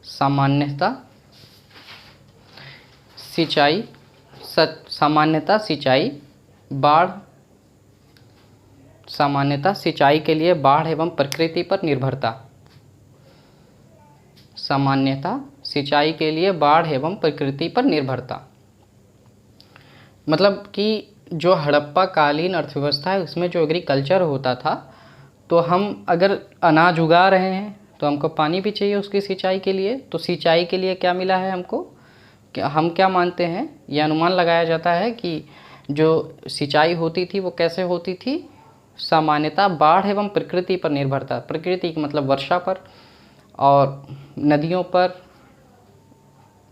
Speaker 1: सामान्यता सिंचाई, सामान्यता सिंचाई, बाढ़, सामान्यता सिंचाई के लिए बाढ़ एवं प्रकृति पर निर्भरता। सामान्यता सिंचाई के लिए बाढ़ एवं प्रकृति पर निर्भरता, मतलब कि जो हड़प्पा कालीन अर्थव्यवस्था है उसमें जो एग्रीकल्चर होता था, तो हम अगर अनाज उगा रहे हैं तो हमको पानी भी चाहिए उसकी सिंचाई के लिए। तो सिंचाई के लिए क्या मिला है हमको, हम क्या मानते हैं, यह अनुमान लगाया जाता है कि जो सिंचाई होती थी वो कैसे होती थी, सामान्यतः बाढ़ एवं प्रकृति पर निर्भरता। प्रकृति मतलब वर्षा पर, और नदियों पर,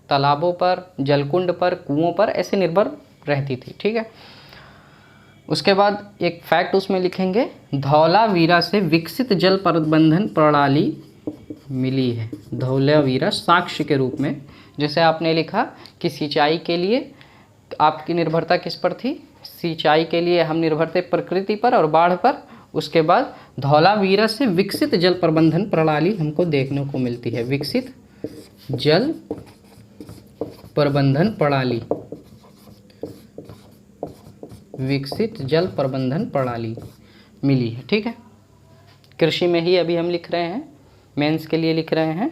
Speaker 1: तालाबों पर, जलकुंड पर, कुओं पर, ऐसे निर्भर रहती थी। ठीक है, उसके बाद एक फैक्ट उसमें लिखेंगे, धौलावीरा से विकसित जल प्रबंधन प्रणाली मिली है। धौलावीरा साक्ष्य के रूप में, जैसे आपने लिखा कि सिंचाई के लिए आपकी निर्भरता किस पर थी, सिंचाई के लिए हम निर्भर थे प्रकृति पर और बाढ़ पर। उसके बाद धौलावीरा से विकसित जल प्रबंधन प्रणाली हमको देखने को मिलती है, विकसित जल प्रबंधन प्रणाली, विकसित जल प्रबंधन प्रणाली मिली है। ठीक है, कृषि में ही अभी हम लिख रहे हैं, मेंस के लिए लिख रहे हैं।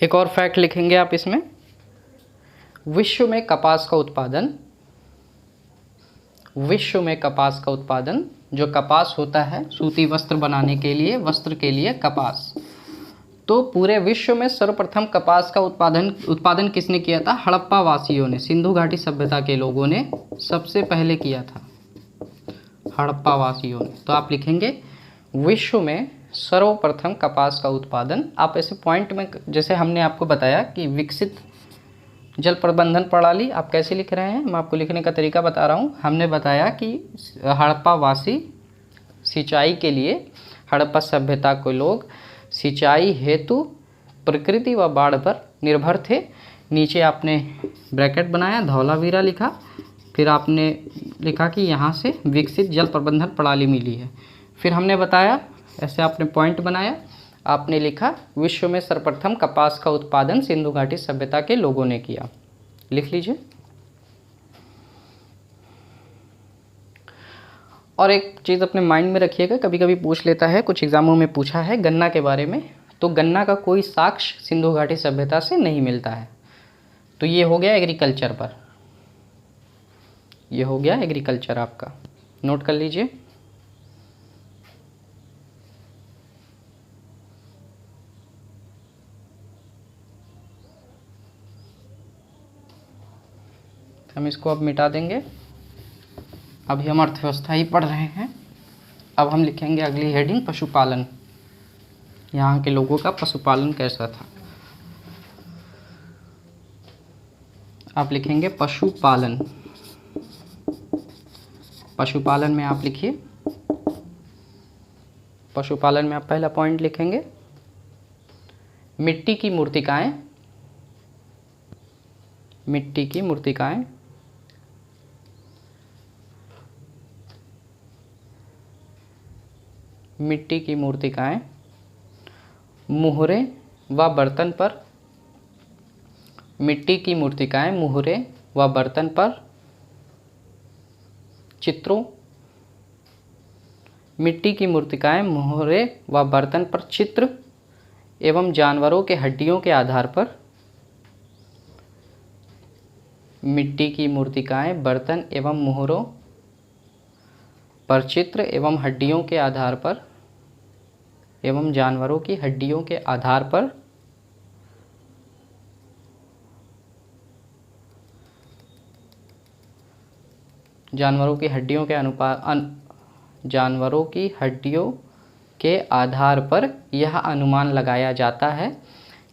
Speaker 1: एक और फैक्ट लिखेंगे आप इसमें, विश्व में कपास का उत्पादन, विश्व में कपास का उत्पादन, जो कपास होता है सूती वस्त्र बनाने के लिए, वस्त्र के लिए कपास, तो पूरे विश्व में सर्वप्रथम कपास का उत्पादन किसने किया था, हड़प्पा वासियों ने, सिंधु घाटी सभ्यता के लोगों ने सबसे पहले किया था। हड़प्पा वासियों ने। तो आप लिखेंगे विश्व में सर्वप्रथम कपास का उत्पादन। आप ऐसे पॉइंट में, जैसे हमने आपको बताया कि विकसित जल प्रबंधन प्रणाली आप कैसे लिख रहे हैं, मैं आपको लिखने का तरीका बता रहा हूँ। हमने बताया कि हड़प्पा वासी सिंचाई के लिए, हड़प्पा सभ्यता के लोग सिंचाई हेतु प्रकृति व बाढ़ पर निर्भर थे। नीचे आपने ब्रैकेट बनाया, धौलावीरा लिखा, फिर आपने लिखा कि यहाँ से विकसित जल प्रबंधन प्रणाली मिली है। फिर हमने बताया, ऐसे आपने पॉइंट बनाया, आपने लिखा विश्व में सर्वप्रथम कपास का उत्पादन सिंधु घाटी सभ्यता के लोगों ने किया। लिख लीजिए। और एक चीज़ अपने माइंड में रखिएगा, कभी कभी पूछ लेता है, कुछ एग्जामों में पूछा है गन्ना के बारे में, तो गन्ना का कोई साक्ष्य सिंधु घाटी सभ्यता से नहीं मिलता है। तो ये हो गया एग्रीकल्चर पर, ये हो गया एग्रीकल्चर आपका, नोट कर लीजिए। हम इसको अब मिटा देंगे, अभी हम अर्थव्यवस्था ही पढ़ रहे हैं। अब हम लिखेंगे अगली हेडिंग पशुपालन। यहाँ के लोगों का पशुपालन कैसा था। आप लिखेंगे पशुपालन। पशुपालन में आप लिखिए, पशुपालन में आप पहला पॉइंट लिखेंगे मिट्टी की मूर्तिकाएं। मिट्टी की मूर्तिकाएं, मिट्टी की मूर्तिकाएं मुहरे व बर्तन पर, मिट्टी की मूर्तिकाएं मुहरे व बर्तन पर चित्रों, मिट्टी की मूर्तिकाएं मुहरे व बर्तन पर चित्र एवं जानवरों के हड्डियों के आधार पर, मिट्टी की मूर्तिकाएं बर्तन एवं मुहरों पर चित्र एवं हड्डियों के आधार पर, एवं जानवरों की हड्डियों के आधार पर जानवरों की हड्डियों के जानवरों की हड्डियों के आधार पर यह अनुमान लगाया जाता है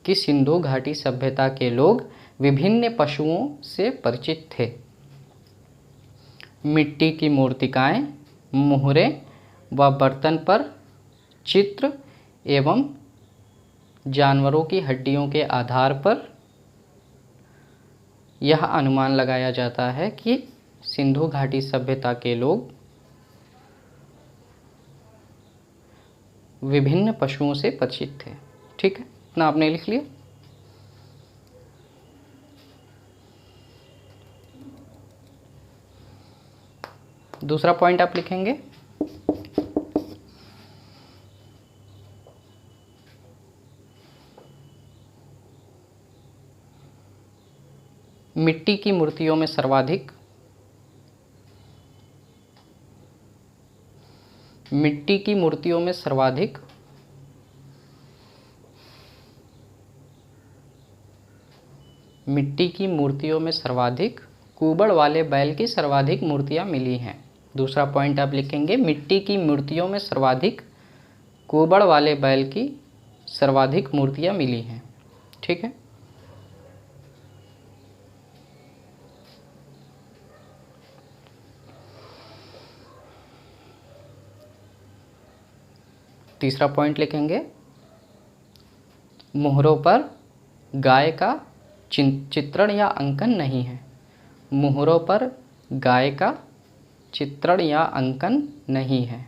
Speaker 1: कि सिंधु घाटी सभ्यता के लोग विभिन्न पशुओं से परिचित थे। मिट्टी की मूर्तिकाएं मुहरे व बर्तन पर चित्र एवं जानवरों की हड्डियों के आधार पर यह अनुमान लगाया जाता है कि सिंधु घाटी सभ्यता के लोग विभिन्न पशुओं से परिचित थे। ठीक है, इतना आपने लिख लिया। दूसरा पॉइंट आप लिखेंगे मिट्टी की मूर्तियों में सर्वाधिक, मिट्टी की मूर्तियों में सर्वाधिक मिट्टी की मूर्तियों में सर्वाधिक कुबड़ वाले बैल की सर्वाधिक मूर्तियां मिली हैं। दूसरा पॉइंट आप लिखेंगे मिट्टी की मूर्तियों में सर्वाधिक कुबड़ वाले बैल की सर्वाधिक मूर्तियां मिली हैं। ठीक है, तीसरा पॉइंट लिखेंगे मुहरों पर गाय का चित्रण या अंकन नहीं है। मुहरों पर गाय का चित्रण या अंकन नहीं है।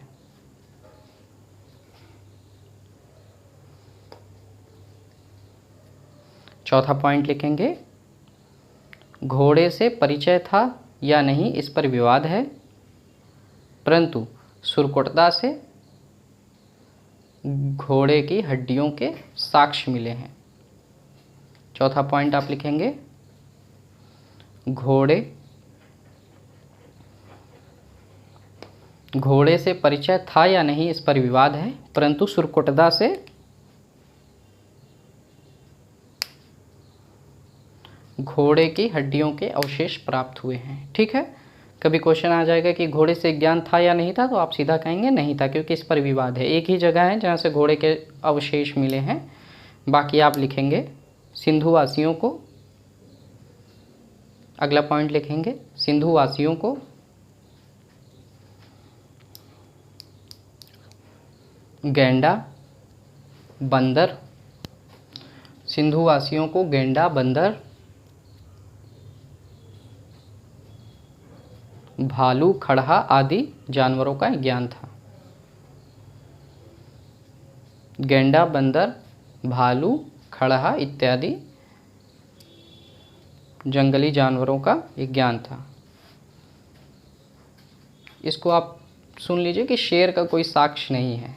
Speaker 1: चौथा पॉइंट लिखेंगे घोड़े से परिचय था या नहीं इस पर विवाद है, परंतु सुरकोटदा से घोड़े की हड्डियों के साक्ष्य मिले हैं। चौथा पॉइंट आप लिखेंगे घोड़े से परिचय था या नहीं इस पर विवाद है, परंतु सुरकोटदा से घोड़े की हड्डियों के अवशेष प्राप्त हुए हैं। ठीक है, कभी क्वेश्चन आ जाएगा कि घोड़े से ज्ञान था या नहीं था, तो आप सीधा कहेंगे नहीं था, क्योंकि इस पर विवाद है। एक ही जगह है जहाँ से घोड़े के अवशेष मिले हैं, बाकी आप लिखेंगे सिंधुवासियों को। अगला पॉइंट लिखेंगे सिंधुवासियों को गैंडा बंदर, सिंधुवासियों को गैंडा बंदर भालू खड़हा आदि जानवरों का ज्ञान था। गैंडा बंदर भालू खड़हा इत्यादि जंगली जानवरों का एक ज्ञान था। इसको आप सुन लीजिए कि शेर का कोई साक्ष्य नहीं है,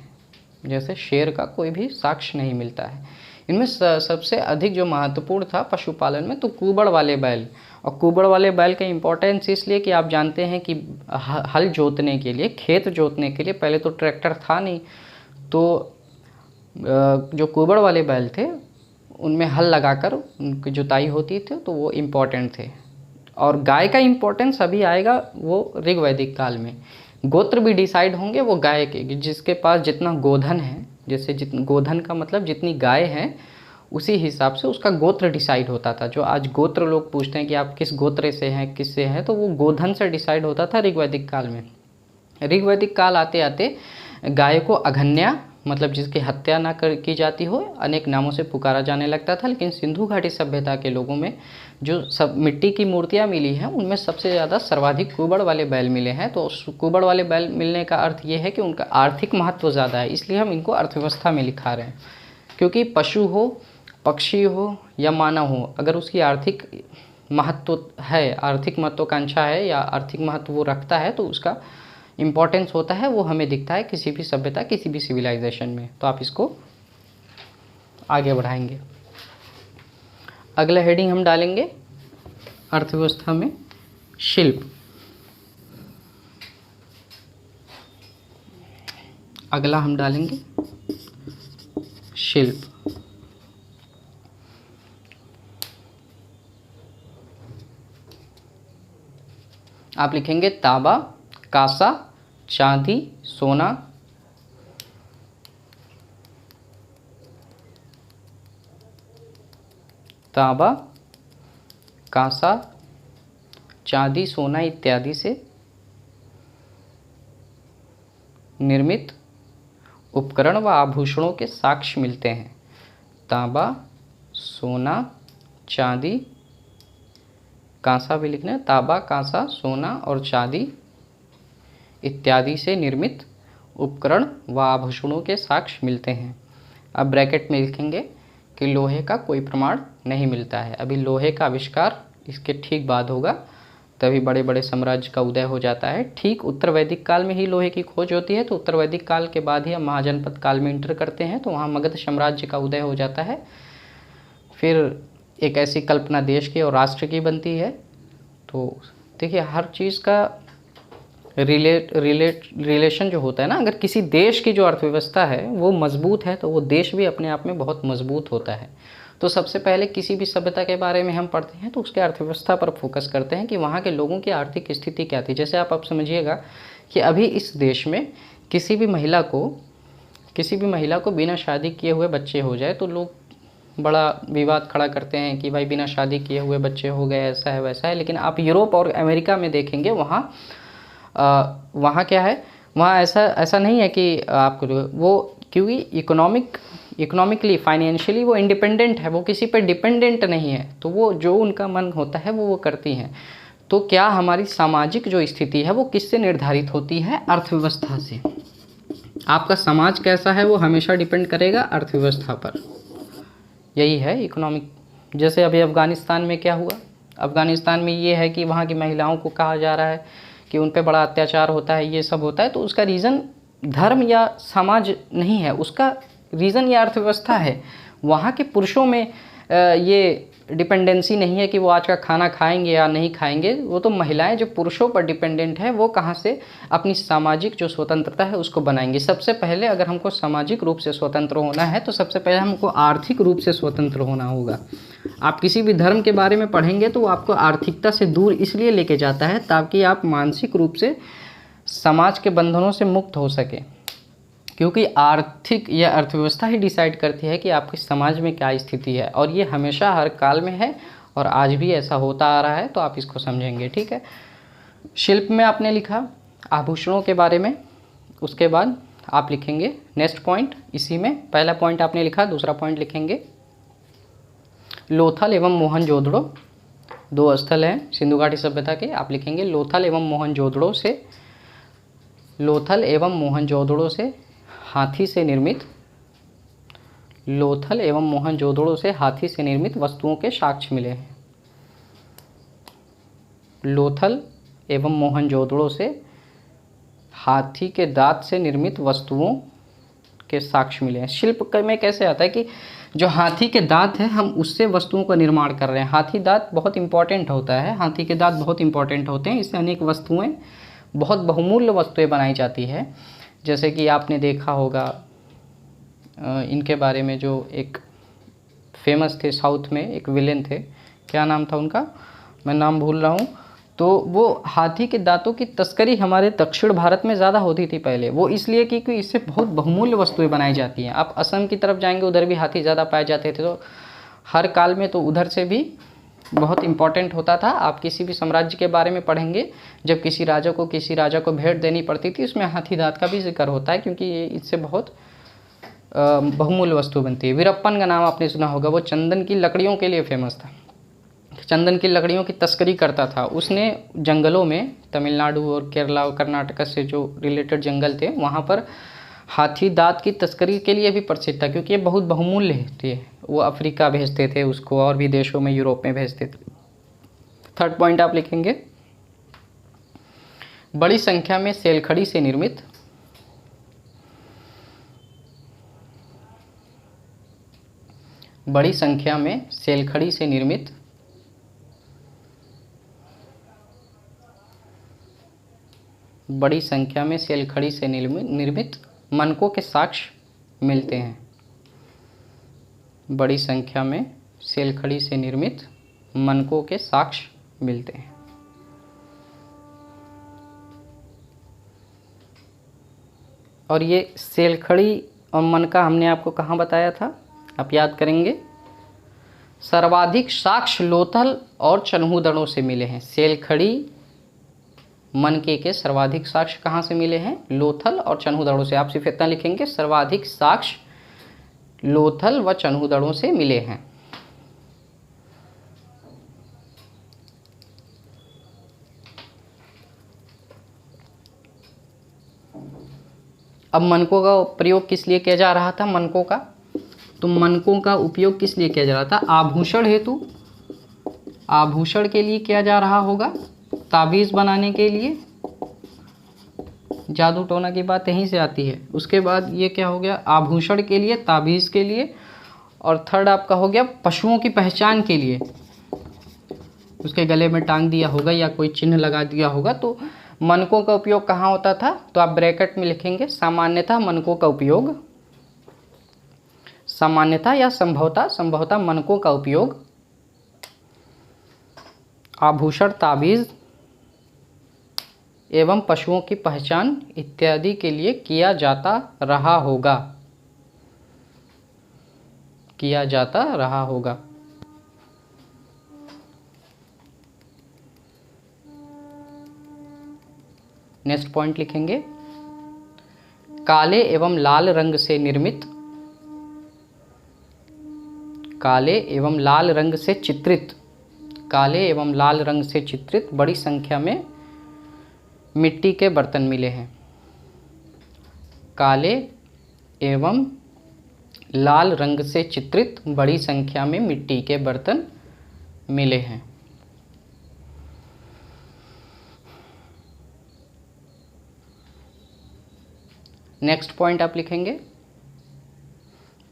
Speaker 1: जैसे शेर का कोई भी साक्ष्य नहीं मिलता है। इनमें सबसे अधिक जो महत्वपूर्ण था पशुपालन में, तो कुबड़ वाले बैल। और कुबड़ वाले बैल का इम्पोर्टेंस इसलिए कि आप जानते हैं कि हल जोतने के लिए, खेत जोतने के लिए पहले तो ट्रैक्टर था नहीं, तो जो कुबड़ वाले बैल थे उनमें हल लगाकर उनकी जुताई होती थी, तो वो इम्पोर्टेंट थे। और गाय का इम्पोर्टेंस अभी आएगा वो ऋग्वैदिक काल में। गोत्र भी डिसाइड होंगे वो गाय के, जिसके पास जितना गोधन है, जैसे गोधन का मतलब जितनी गाय हैं उसी हिसाब से उसका गोत्र डिसाइड होता था। जो आज गोत्र लोग पूछते हैं कि आप किस गोत्र से हैं, किससे हैं, तो वो गोधन से डिसाइड होता था ऋग्वैदिक काल में। ऋग्वैदिक काल आते आते गाय को अघन्या, मतलब जिसकी हत्या ना की जाती हो, अनेक नामों से पुकारा जाने लगता था। लेकिन सिंधु घाटी सभ्यता के लोगों में जो सब मिट्टी की मूर्तियाँ मिली हैं उनमें सबसे ज़्यादा सर्वाधिक कुबड़ वाले बैल मिले हैं। तो कुबड़ वाले बैल मिलने का अर्थ ये है कि उनका आर्थिक महत्व ज़्यादा है, इसलिए हम इनको अर्थव्यवस्था में लिखा रहे हैं। क्योंकि पशु हो, पक्षी हो या मानव हो, अगर उसकी आर्थिक महत्व है, आर्थिक महत्वाकांक्षा है या आर्थिक महत्व वो रखता है, तो उसका इम्पोर्टेंस होता है, वो हमें दिखता है किसी भी सभ्यता, किसी भी सिविलाइजेशन में। तो आप इसको आगे बढ़ाएंगे। अगला हेडिंग हम डालेंगे अर्थव्यवस्था में शिल्प। अगला हम डालेंगे शिल्प। आप लिखेंगे तांबा, कांसा, चांदी, सोना, तांबा, कांसा, चांदी, सोना इत्यादि से निर्मित उपकरण व आभूषणों के साक्ष्य मिलते हैं। तांबा, सोना, चांदी, कांसा भी लिखना है, तांबा, कांसा, सोना और चांदी इत्यादि से निर्मित उपकरण व आभूषणों के साक्ष्य मिलते हैं। अब ब्रैकेट में लिखेंगे कि लोहे का कोई प्रमाण नहीं मिलता है। अभी लोहे का आविष्कार इसके ठीक बाद होगा, तभी बड़े बड़े साम्राज्य का उदय हो जाता है। ठीक उत्तर वैदिक काल में ही लोहे की खोज होती है, तो उत्तर वैदिक काल के बाद ही हम महाजनपद काल में इंटर करते हैं, तो वहाँ मगध साम्राज्य का उदय हो जाता है। फिर एक ऐसी कल्पना देश की और राष्ट्र की बनती है। तो देखिए हर चीज़ का रिलेशन जो होता है ना, अगर किसी देश की जो अर्थव्यवस्था है वो मजबूत है तो वो देश भी अपने आप में बहुत मजबूत होता है। तो सबसे पहले किसी भी सभ्यता के बारे में हम पढ़ते हैं तो उसके अर्थव्यवस्था पर फोकस करते हैं कि वहाँ के लोगों की आर्थिक स्थिति क्या थी। जैसे आप समझिएगा कि अभी इस देश में किसी भी महिला को बिना शादी किए हुए बच्चे हो जाए तो लोग बड़ा विवाद खड़ा करते हैं कि भाई बिना शादी किए हुए बच्चे हो गए, ऐसा है वैसा है। लेकिन आप यूरोप और अमेरिका में देखेंगे, वहाँ क्या है, वहाँ ऐसा नहीं है कि आपको वो, क्योंकि इकोनॉमिकली फाइनेंशियली वो इंडिपेंडेंट है, वो किसी पर डिपेंडेंट नहीं है, तो वो जो उनका मन होता है वो करती हैं। तो क्या हमारी सामाजिक जो स्थिति है वो किससे निर्धारित होती है? अर्थव्यवस्था से। आपका समाज कैसा है वो हमेशा डिपेंड करेगा अर्थव्यवस्था पर। यही है इकोनॉमिक। जैसे अभी अफ़गानिस्तान में क्या हुआ, अफ़गानिस्तान में ये है कि वहाँ की महिलाओं को कहा जा रहा है कि उन पे बड़ा अत्याचार होता है, ये सब होता है। तो उसका रीज़न धर्म या समाज नहीं है, उसका रीज़न ये अर्थव्यवस्था है। वहाँ के पुरुषों में ये डिपेंडेंसी नहीं है कि वो आज का खाना खाएंगे या नहीं खाएंगे। वो तो महिलाएं जो पुरुषों पर डिपेंडेंट है, वो कहाँ से अपनी सामाजिक जो स्वतंत्रता है उसको बनाएंगी। सबसे पहले अगर हमको सामाजिक रूप से स्वतंत्र होना है तो सबसे पहले हमको आर्थिक रूप से स्वतंत्र होना होगा। आप किसी भी धर्म के बारे में पढ़ेंगे तो वो आपको आर्थिकता से दूर इसलिए लेके जाता है ताकि आप मानसिक रूप से समाज के बंधनों से मुक्त हो सके, क्योंकि आर्थिक या अर्थव्यवस्था ही डिसाइड करती है कि आपके समाज में क्या स्थिति है, और ये हमेशा हर काल में है और आज भी ऐसा होता आ रहा है। तो आप इसको समझेंगे, ठीक है। शिल्प में आपने लिखा आभूषणों के बारे में, उसके बाद आप लिखेंगे नेक्स्ट पॉइंट। इसी में पहला पॉइंट आपने लिखा, दूसरा पॉइंट लिखेंगे लोथल एवं मोहनजोदड़ो, दो स्थल हैं सिंधु घाटी सभ्यता के। आप लिखेंगे लोथल एवं मोहनजोदड़ो से हाथी से निर्मित, लोथल एवं मोहनजोदड़ो से हाथी से निर्मित वस्तुओं के साक्ष्य मिले हैं। लोथल एवं मोहनजोदड़ो से हाथी के दांत से निर्मित वस्तुओं के साक्ष्य मिले हैं। शिल्प में कैसे आता है कि जो हाथी के दांत है हम उससे वस्तुओं का निर्माण कर रहे हैं। हाथी दांत बहुत इंपॉर्टेंट होता है, हाथी के दांत बहुत इंपॉर्टेंट होते हैं, इससे अनेक वस्तुएं, बहुत बहुमूल्य वस्तुएं बनाई जाती है। जैसे कि आपने देखा होगा इनके बारे में, जो एक फेमस थे साउथ में, एक विलेन थे, क्या नाम था उनका, मैं नाम भूल रहा हूँ। तो वो हाथी के दांतों की तस्करी हमारे दक्षिण भारत में ज़्यादा होती थी पहले, वो इसलिए क्योंकि इससे बहुत बहुमूल्य वस्तुएं बनाई जाती हैं। आप असम की तरफ जाएंगे उधर भी हाथी ज़्यादा पाए जाते थे, तो हर काल में तो उधर से भी बहुत इंपॉर्टेंट होता था। आप किसी भी साम्राज्य के बारे में पढ़ेंगे, जब किसी राजा को भेंट देनी पड़ती थी, उसमें हाथी दांत का भी जिक्र होता है, क्योंकि ये इससे बहुत बहुमूल्य वस्तु बनती है। वीरप्पन का नाम आपने सुना होगा, वो चंदन की लकड़ियों के लिए फेमस था, चंदन की लकड़ियों की तस्करी करता था। उसने जंगलों में, तमिलनाडु और केरला और कर्नाटक से जो रिलेटेड जंगल थे वहाँ पर हाथी दांत की तस्करी के लिए भी प्रसिद्ध था, क्योंकि ये बहुत बहुमूल्य थे। वो अफ्रीका भेजते थे उसको, और भी देशों में, यूरोप में भेजते थे। थर्ड पॉइंट आप लिखेंगे बड़ी संख्या में सेलखड़ी से निर्मित, बड़ी संख्या में सेलखड़ी से निर्मित बड़ी संख्या में सेलखड़ी से निर्मित मनकों के साक्ष्य मिलते हैं। बड़ी संख्या में सेलखड़ी से निर्मित मनकों के साक्ष्य मिलते हैं। और ये सेलखड़ी और मनका हमने आपको कहाँ बताया था, आप याद करेंगे, सर्वाधिक साक्ष्य लोथल और चन्हूदड़ों से मिले हैं। सेलखड़ी मनके के सर्वाधिक साक्ष्य कहाँ से मिले हैं, लोथल और चन्हूदड़ों से। आप सिर्फ इतना लिखेंगे, सर्वाधिक साक्ष्य लोथल व चन्हूदड़ों से मिले हैं। अब मनकों का प्रयोग किस लिए किया जा रहा था, मनकों का, तो मनकों का उपयोग किस लिए किया जा रहा था, आभूषण हेतु, आभूषण के लिए किया जा रहा होगा, ताबीज़ बनाने के लिए, जादू टोना की बात यहीं से आती है। उसके बाद ये क्या हो गया, आभूषण के लिए, ताबीज़ के लिए, और थर्ड आपका हो गया पशुओं की पहचान के लिए, उसके गले में टांग दिया होगा या कोई चिन्ह लगा दिया होगा। तो मनकों का उपयोग कहाँ होता था, तो आप ब्रैकेट में लिखेंगे सामान्यतः मनकों का उपयोग, सामान्यतः या संभवतः मनकों का उपयोग आभूषण, ताबीज़ एवं पशुओं की पहचान इत्यादि के लिए किया जाता रहा होगा, किया जाता रहा होगा। नेक्स्ट पॉइंट लिखेंगे काले एवं लाल रंग से निर्मित, काले एवं लाल रंग से चित्रित, काले एवं लाल रंग से चित्रित बड़ी संख्या में मिट्टी के बर्तन मिले हैं। काले एवं लाल रंग से चित्रित बड़ी संख्या में मिट्टी के बर्तन मिले हैं। नेक्स्ट पॉइंट आप लिखेंगे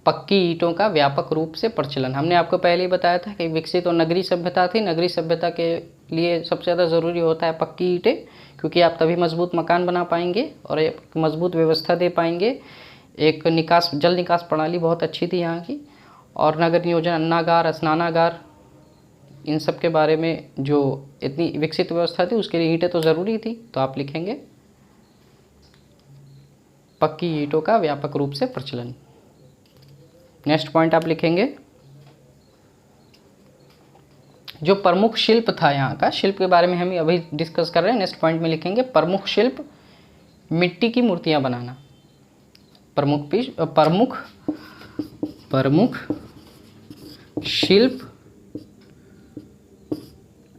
Speaker 1: पक्की ईंटों का व्यापक रूप से प्रचलन। हमने आपको पहले ही बताया था कि विकसित और नगरीय सभ्यता थी। नगरीय सभ्यता के लिए सबसे ज़्यादा ज़रूरी होता है पक्की ईंटें, क्योंकि आप तभी मजबूत मकान बना पाएंगे और एक मजबूत व्यवस्था दे पाएंगे। एक निकास, जल निकास प्रणाली बहुत अच्छी थी यहाँ की। और नगर नियोजन, अन्नागार, स्नानागार, इन सब के बारे में जो इतनी विकसित व्यवस्था थी उसके लिए ईंटें तो ज़रूरी थी। तो आप लिखेंगे पक्की ईंटों का व्यापक रूप से प्रचलन। नेक्स्ट पॉइंट आप लिखेंगे जो प्रमुख शिल्प था यहाँ का, शिल्प के बारे में हम अभी डिस्कस कर रहे हैं। नेक्स्ट पॉइंट में लिखेंगे प्रमुख शिल्प, मिट्टी की मूर्तियाँ बनाना। प्रमुख शिल्प,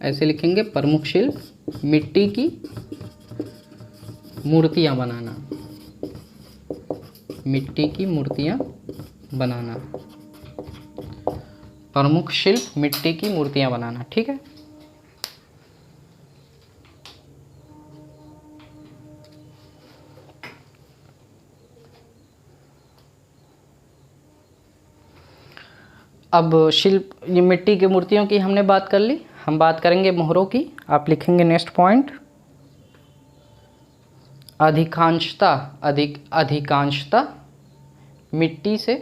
Speaker 1: ऐसे लिखेंगे प्रमुख शिल्प, मिट्टी की मूर्तियाँ बनाना। मिट्टी की मूर्तियाँ बनाना, प्रमुख शिल्प मिट्टी की मूर्तियाँ बनाना। ठीक है। अब शिल्प, ये मिट्टी की मूर्तियों की हमने बात कर ली। हम बात करेंगे मोहरों की। आप लिखेंगे नेक्स्ट पॉइंट अधिकांशता मिट्टी से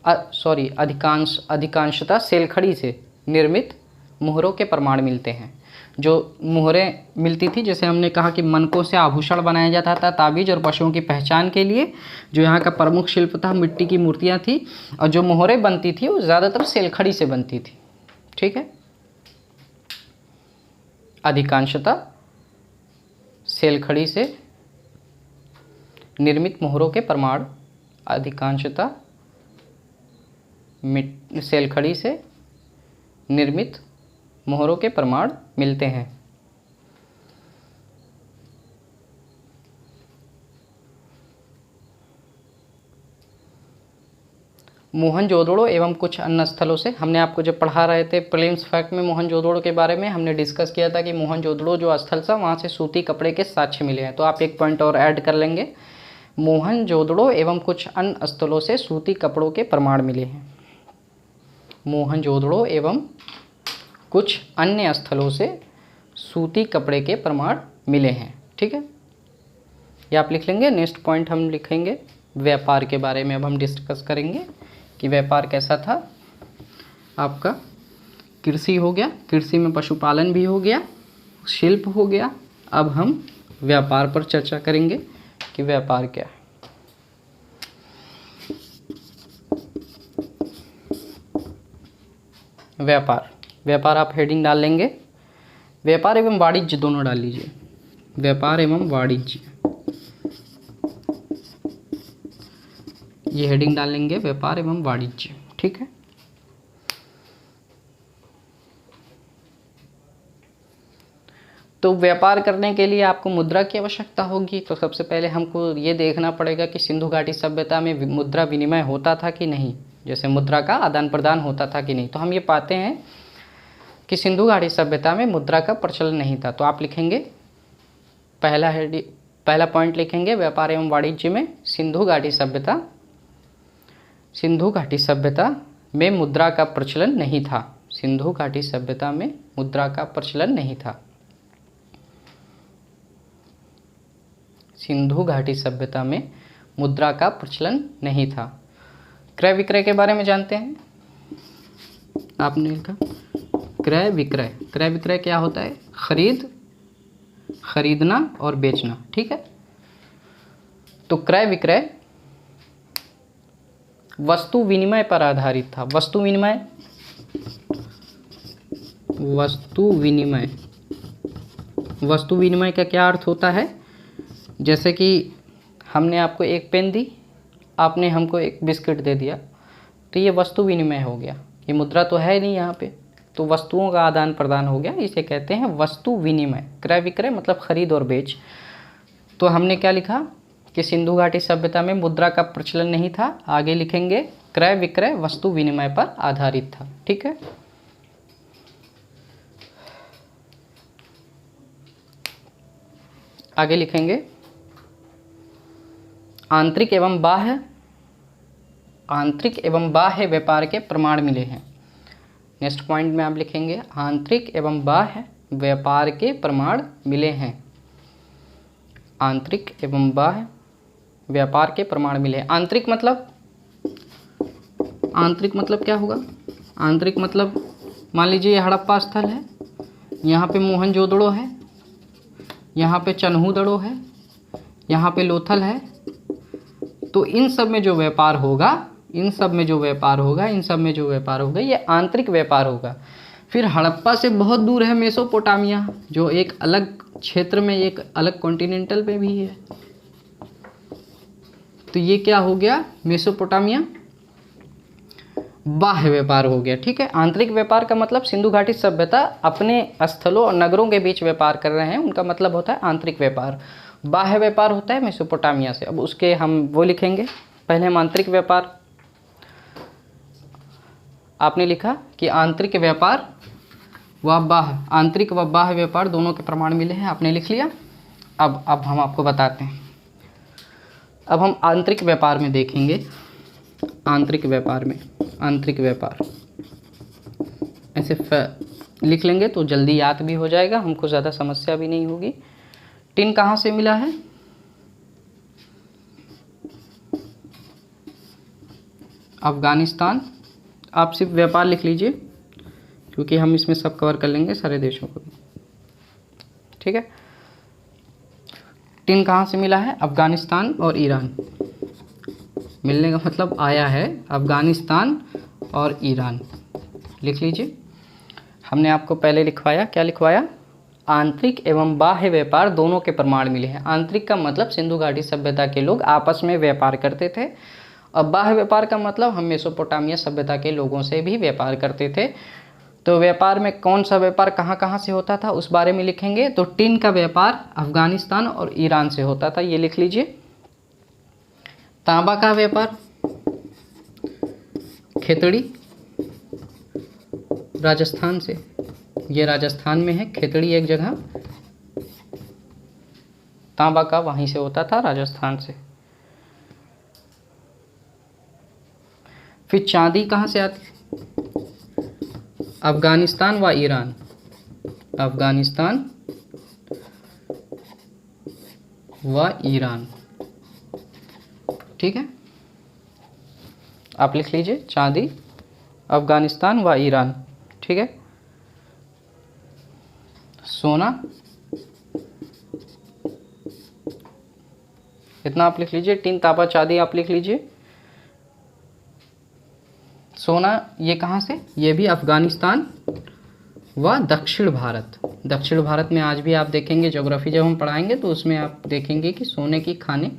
Speaker 1: अधिकांशता सेलखड़ी से निर्मित मोहरों के प्रमाण मिलते हैं। जो मोहरें मिलती थी, जैसे हमने कहा कि मनकों से आभूषण बनाया जाता था, ताबीज और पशुओं की पहचान के लिए, जो यहाँ का प्रमुख शिल्प था मिट्टी की मूर्तियाँ थी। और जो मोहरें बनती थी वो ज़्यादातर सेलखड़ी से बनती थी। ठीक है। अधिकांशता सेलखड़ी से निर्मित मोहरों के प्रमाण, अधिकांशता सेलखड़ी से निर्मित मोहरों के प्रमाण मिलते हैं। मोहनजोदड़ो एवं कुछ अन्य स्थलों से, हमने आपको जब पढ़ा रहे थे प्रीलिम्स फैक्ट में मोहनजोदड़ो के बारे में, हमने डिस्कस किया था कि मोहनजोदड़ो जो स्थल था वहाँ से सूती कपड़े के साक्ष्य मिले हैं। तो आप एक पॉइंट और ऐड कर लेंगे, मोहनजोदड़ो एवं कुछ अन्य स्थलों से सूती कपड़ों के प्रमाण मिले हैं। मोहनजोदड़ो एवं कुछ अन्य स्थलों से सूती कपड़े के प्रमाण मिले हैं। ठीक है, ये आप लिख लेंगे। नेक्स्ट पॉइंट हम लिखेंगे व्यापार के बारे में। अब हम डिस्कस करेंगे कि व्यापार कैसा था। आपका कृषि हो गया, कृषि में पशुपालन भी हो गया, शिल्प हो गया। अब हम व्यापार पर चर्चा करेंगे कि व्यापार क्या है। व्यापार आप हेडिंग डाल लेंगे, व्यापार एवं वाणिज्य दोनों डाल लीजिए। व्यापार एवं वाणिज्य, ये हेडिंग डालेंगे, व्यापार एवं वाणिज्य। ठीक है। तो व्यापार करने के लिए आपको मुद्रा की आवश्यकता होगी। तो सबसे पहले हमको ये देखना पड़ेगा कि सिंधु घाटी सभ्यता में मुद्रा विनिमय होता था कि नहीं, जैसे मुद्रा का आदान प्रदान होता था कि नहीं। तो हम ये पाते हैं कि सिंधु घाटी सभ्यता में मुद्रा का प्रचलन नहीं था। तो आप लिखेंगे पहला पॉइंट लिखेंगे, व्यापार एवं वाणिज्य में सिंधु घाटी सभ्यता में मुद्रा का प्रचलन नहीं था। सिंधु घाटी सभ्यता में मुद्रा का प्रचलन नहीं था। सिंधु घाटी सभ्यता में मुद्रा का प्रचलन नहीं था। क्रय विक्रय के बारे में जानते हैं। आपने लिखा क्रय विक्रय। क्रय विक्रय क्या होता है? खरीदना और बेचना। ठीक है। तो क्रय विक्रय वस्तु विनिमय पर आधारित था। वस्तु विनिमय का क्या अर्थ होता है? जैसे कि हमने आपको एक पेन दी, आपने हमको एक बिस्किट दे दिया, तो ये वस्तु विनिमय हो गया। ये मुद्रा तो है नहीं यहाँ पे, तो वस्तुओं का आदान प्रदान हो गया। इसे कहते हैं वस्तु विनिमय। क्रय विक्रय मतलब खरीद और बेच। तो हमने क्या लिखा कि सिंधु घाटी सभ्यता में मुद्रा का प्रचलन नहीं था। आगे लिखेंगे क्रय विक्रय वस्तु विनिमय पर आधारित था। ठीक है। आगे लिखेंगे आंतरिक एवं बाह्य आंतरिक एवं बाह्य व्यापार के प्रमाण मिले हैं। नेक्स्ट पॉइंट में आप लिखेंगे आंतरिक एवं बाह्य व्यापार के प्रमाण मिले हैं। आंतरिक एवं बाह्य व्यापार के प्रमाण मिले हैं। आंतरिक मतलब क्या होगा? आंतरिक मतलब मान लीजिए ये हड़प्पा स्थल है, यहाँ पे मोहनजोदड़ो है, यहाँ पे चन्हूदड़ो है, यहाँ पे लोथल है। तो इन सब में जो व्यापार होगा ये आंतरिक व्यापार होगा। फिर हड़प्पा से बहुत दूर है मेसोपोटामिया, जो एक अलग क्षेत्र में, एक अलग कॉन्टिनेंटल पे भी है। तो ये क्या हो गया? मेसोपोटामिया बाह्य व्यापार हो गया। ठीक है। आंतरिक व्यापार का मतलब सिंधु घाटी सभ्यता अपने स्थलों और नगरों के बीच व्यापार कर रहे हैं, उनका मतलब होता है आंतरिक व्यापार। बाह्य व्यापार होता है मेसोपोटामिया से। अब उसके हम वो लिखेंगे। पहले हम आंतरिक व्यापार, आपने लिखा कि आंतरिक व्यापार व बाह्य, आंतरिक व बाह्य व्यापार दोनों के प्रमाण मिले हैं, आपने लिख लिया। अब हम आपको बताते हैं। अब हम आंतरिक व्यापार में देखेंगे। आंतरिक व्यापार ऐसे लिख लेंगे तो जल्दी याद भी हो जाएगा, हमको ज़्यादा समस्या भी नहीं होगी। टिन कहाँ से मिला है? अफगानिस्तान। आप सिर्फ व्यापार लिख लीजिए, क्योंकि हम इसमें सब कवर कर लेंगे, सारे देशों को। ठीक है। टिन कहाँ से मिला है? अफगानिस्तान और ईरान। मिलने का मतलब आया है अफगानिस्तान और ईरान, लिख लीजिए। हमने आपको पहले लिखवाया, क्या लिखवाया? आंतरिक एवं बाह्य व्यापार दोनों के प्रमाण मिले हैं। आंतरिक का मतलब सिंधु घाटी सभ्यता के लोग आपस में व्यापार करते थे, और बाह्य व्यापार का मतलब हम मेसोपोटामिया सभ्यता के लोगों से भी व्यापार करते थे। तो व्यापार में कौन सा व्यापार कहाँ कहाँ से होता था उस बारे में लिखेंगे। तो टिन का व्यापार अफगानिस्तान और ईरान से होता था, ये लिख लीजिए। तांबा का व्यापार खेतड़ी, राजस्थान से, ये राजस्थान में है खेतड़ी एक जगह, तांबा का वहीं से होता था, राजस्थान से। फिर चांदी कहाँ से आती? अफगानिस्तान व ईरान। अफगानिस्तान व ईरान। ठीक है, आप लिख लीजिए चांदी अफगानिस्तान व ईरान। ठीक है। सोना, इतना आप लिख लीजिए। टिन, तांबा, चांदी आप लिख लीजिए। सोना ये कहाँ से? ये भी अफगानिस्तान व दक्षिण भारत। दक्षिण भारत में आज भी आप देखेंगे, ज्योग्राफी जब हम पढ़ाएंगे तो उसमें आप देखेंगे कि सोने की खानें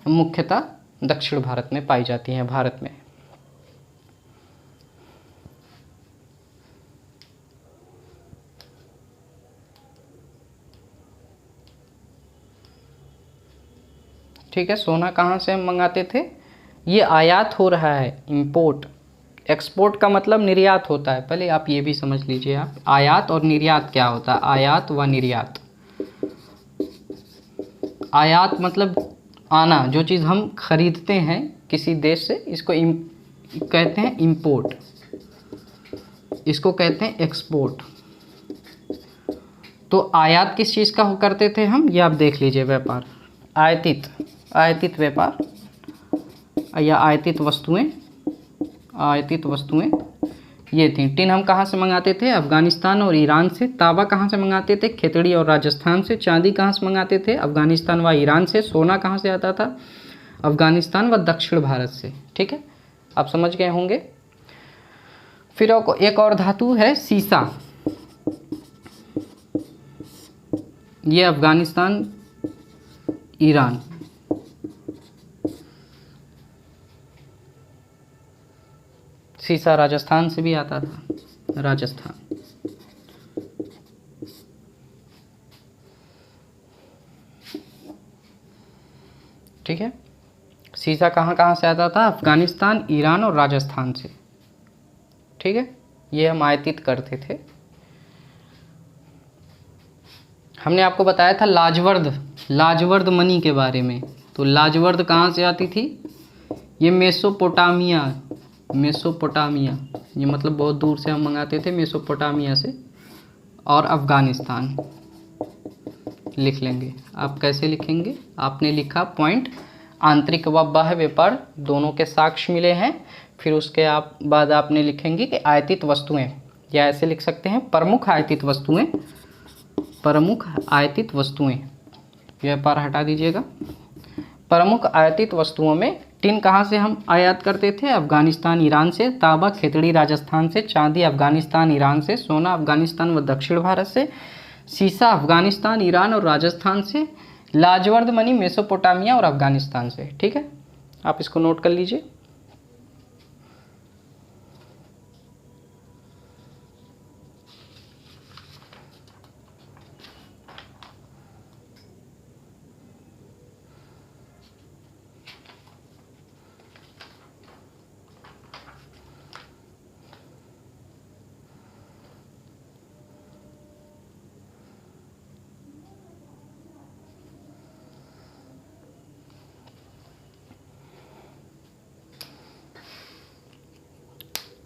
Speaker 1: मुख्यतः दक्षिण भारत में पाई जाती हैं, भारत में। ठीक है। सोना कहाँ से हम मंगाते थे? ये आयात हो रहा है, इंपोर्ट। एक्सपोर्ट का मतलब निर्यात होता है। पहले आप ये भी समझ लीजिए। आप आयात और निर्यात क्या होता है? आयात व निर्यात। आयात मतलब आना, जो चीज़ हम खरीदते हैं किसी देश से, इसको कहते हैं इंपोर्ट, इसको कहते हैं एक्सपोर्ट। तो आयात किस चीज़ का करते थे हम? ये आप देख लीजिए। व्यापार आयातित व्यापार या आयातित वस्तुएं ये थी। टिन हम कहाँ से मंगाते थे? अफगानिस्तान और ईरान से। तांबा कहाँ से मंगाते थे? खेतड़ी और राजस्थान से। चांदी कहाँ से मंगाते थे? अफगानिस्तान व ईरान से। सोना कहाँ से आता था? अफगानिस्तान व दक्षिण भारत से। ठीक है, आप समझ गए होंगे। फिर एक और धातु है सीसा। ये अफगानिस्तान, ईरान। सीसा राजस्थान से भी आता था, राजस्थान। ठीक है। सीसा कहाँ कहाँ से आता था? अफगानिस्तान, ईरान और राजस्थान से। ठीक है, ये हम आयातित करते थे। हमने आपको बताया था लाजवर्द मनी के बारे में। तो लाजवर्द कहाँ से आती थी? ये मेसोपोटामिया, मेसोपोटामिया ये मतलब बहुत दूर से हम मंगाते थे, मेसोपोटामिया से। और अफ़गानिस्तान लिख लेंगे। आप कैसे लिखेंगे? आपने लिखा पॉइंट, आंतरिक व बाह्य व्यापार दोनों के साक्ष्य मिले हैं। फिर उसके बाद आपने लिखेंगे कि आयातित वस्तुएं, या ऐसे लिख सकते हैं प्रमुख आयातित वस्तुएं, प्रमुख आयातित वस्तुएं, व्यापार हटा दीजिएगा। प्रमुख आयातित वस्तुओं में टिन कहाँ से हम आयात करते थे? अफगानिस्तान ईरान से, तांबा खेतड़ी राजस्थान से, चांदी अफगानिस्तान ईरान से, सोना अफगानिस्तान व दक्षिण भारत से, सीसा अफगानिस्तान ईरान और राजस्थान से, लाजवर्द मनी मेसोपोटामिया और अफगानिस्तान से। ठीक है, आप इसको नोट कर लीजिए।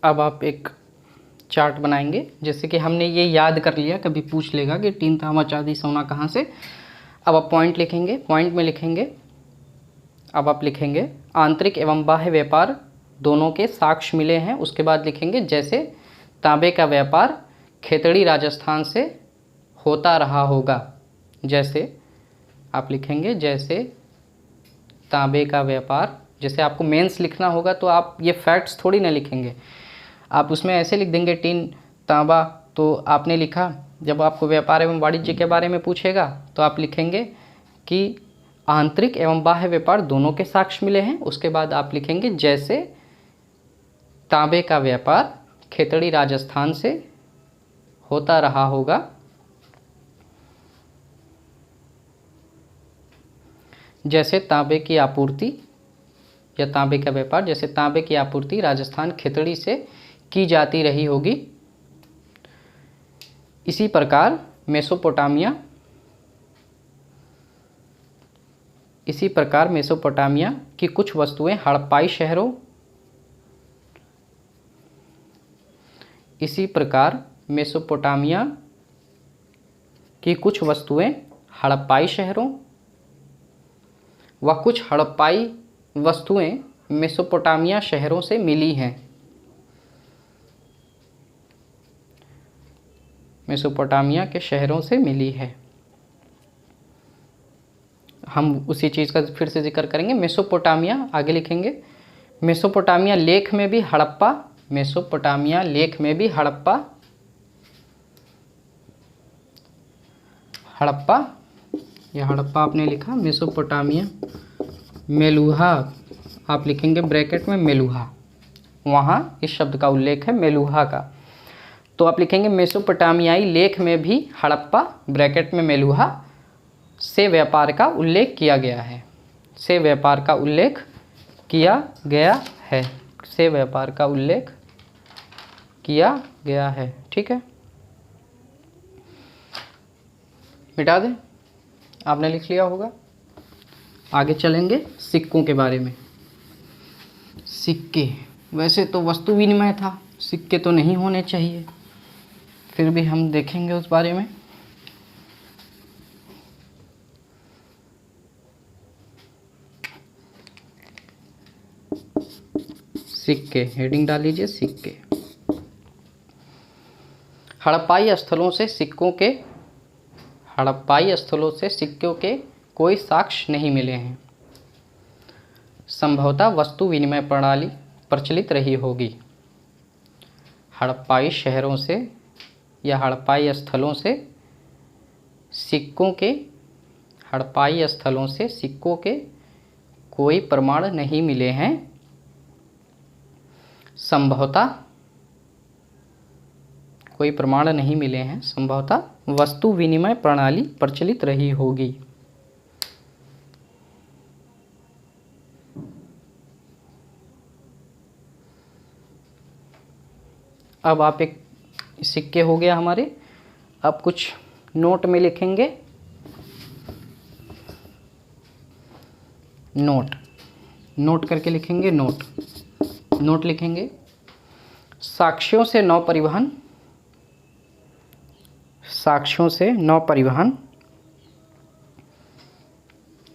Speaker 1: अब आप एक चार्ट बनाएंगे, जैसे कि हमने ये याद कर लिया, कभी पूछ लेगा कि टिन तांबा चांदी सोना कहाँ से। अब आप पॉइंट लिखेंगे, पॉइंट में लिखेंगे, अब आप लिखेंगे आंतरिक एवं बाह्य व्यापार दोनों के साक्ष्य मिले हैं। उसके बाद लिखेंगे जैसे तांबे का व्यापार खेतड़ी राजस्थान से होता रहा होगा। जैसे आप लिखेंगे जैसे तांबे का व्यापार, जैसे आपको मेंस लिखना होगा तो आप ये फैक्ट्स थोड़ी ना लिखेंगे, आप उसमें ऐसे लिख देंगे टिन तांबा। तो आपने लिखा, जब आपको व्यापार एवं वाणिज्य के बारे में पूछेगा तो आप लिखेंगे कि आंतरिक एवं बाह्य व्यापार दोनों के साक्ष्य मिले हैं। उसके बाद आप लिखेंगे जैसे तांबे का व्यापार खेतड़ी राजस्थान से होता रहा होगा, जैसे तांबे की आपूर्ति, या तांबे का व्यापार जैसे तांबे की आपूर्ति राजस्थान खेतड़ी से की जाती रही होगी। इसी प्रकार मेसोपोटामिया की कुछ वस्तुएं हड़प्पाई शहरों, इसी प्रकार मेसोपोटामिया की कुछ वस्तुएं हड़प्पाई शहरों व कुछ हड़प्पाई वस्तुएं मेसोपोटामिया शहरों से मिली हैं। मेसोपोटामिया के शहरों से मिली है। हम उसी चीज़ का फिर से जिक्र करेंगे। मेसोपोटामिया आगे लिखेंगे, मेसोपोटामिया लेख में भी हड़प्पा, मेसोपोटामिया लेख में भी हड़प्पा, हड़प्पा, यह हड़प्पा आपने लिखा। मेसोपोटामिया मेलुहा आप लिखेंगे ब्रैकेट में मेलुहा, वहाँ इस शब्द का उल्लेख है मेलुहा का। तो आप लिखेंगे मेसोपोटामियाई लेख में भी हड़प्पा ब्रैकेट में मेलुहा से व्यापार का उल्लेख किया गया है, से व्यापार का उल्लेख किया गया है, से व्यापार का उल्लेख किया गया है। ठीक है, मिटा दें, आपने लिख लिया होगा। आगे चलेंगे सिक्कों के बारे में। सिक्के, वैसे तो वस्तु विनिमय था, सिक्के तो नहीं होने चाहिए, फिर भी हम देखेंगे उस बारे में। सिक्के, हेडिंग डाल लीजिए सिक्के। हड़प्पाई स्थलों से सिक्कों के, हड़प्पाई स्थलों से सिक्कों के कोई साक्ष्य नहीं मिले हैं। संभवतः वस्तु विनिमय प्रणाली प्रचलित रही होगी। हड़प्पाई शहरों से या हड़प्पाई स्थलों से सिक्कों के, हड़प्पाई स्थलों से सिक्कों के कोई प्रमाण नहीं मिले हैं। संभवतः कोई प्रमाण नहीं मिले हैं, संभवतः वस्तु विनिमय प्रणाली प्रचलित रही होगी। अब आप एक सिक्के हो गया हमारे, अब कुछ नोट में लिखेंगे। नोट, नोट करके लिखेंगे, नोट लिखेंगे। साक्ष्यों से नौ परिवहन, साक्ष्यों से नौ परिवहन,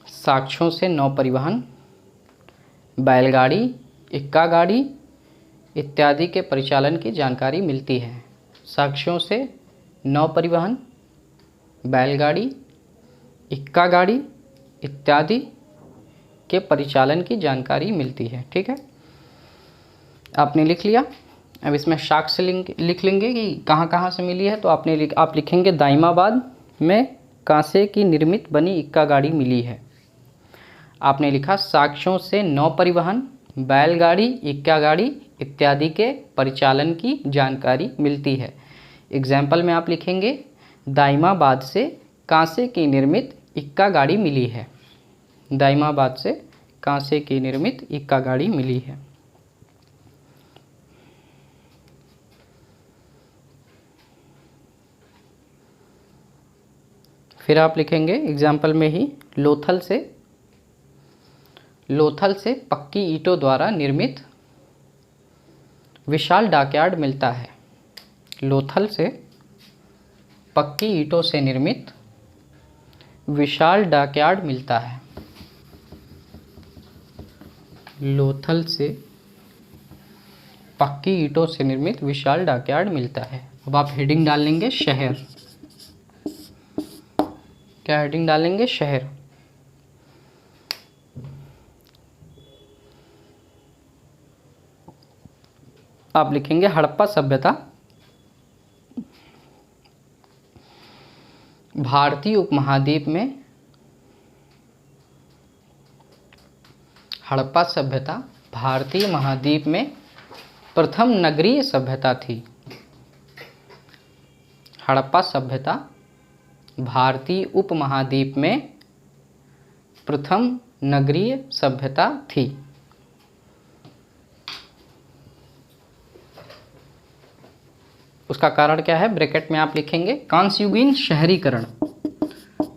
Speaker 1: साक्ष्यों से नौ परिवहन, बैलगाड़ी, इक्का गाड़ी इत्यादि के परिचालन की जानकारी मिलती है। साक्ष्यों से नौ परिवहन, बैलगाड़ी, इक्का गाड़ी इत्यादि के परिचालन की जानकारी मिलती है। ठीक है, आपने लिख लिया। अब इसमें साक्ष्य लिख लेंगे कि कहाँ कहाँ से मिली है। तो आप लिखेंगे दाइमाबाद में कांसे की निर्मित बनी इक्का गाड़ी मिली है। आपने लिखा साक्ष्यों से नौ परिवहन, बैलगाड़ी, इक्का गाड़ी इत्यादि के परिचालन की जानकारी मिलती है। एग्जाम्पल में आप लिखेंगे दाइमाबाद से कांसे की निर्मित इक्का गाड़ी मिली है। दाइमाबाद से कांसे की निर्मित इक्का गाड़ी मिली है। फिर आप लिखेंगे एग्जाम्पल में ही लोथल से पक्की ईंटों द्वारा निर्मित विशाल डॉकयार्ड मिलता है। लोथल से पक्की ईंटों से निर्मित विशाल डॉकयार्ड मिलता है। लोथल से पक्की ईंटों से निर्मित विशाल डॉकयार्ड मिलता है। अब आप हेडिंग डाल लेंगे शहर। क्या हेडिंग डालेंगे? शहर। आप लिखेंगे हड़प्पा सभ्यता भारतीय उपमहाद्वीप में, हड़प्पा सभ्यता भारतीय महाद्वीप में प्रथम नगरीय सभ्यता थी। हड़प्पा सभ्यता भारतीय उपमहाद्वीप में प्रथम नगरीय सभ्यता थी। उसका कारण क्या है? ब्रैकेट में आप लिखेंगे कांस्ययुगीन शहरीकरण।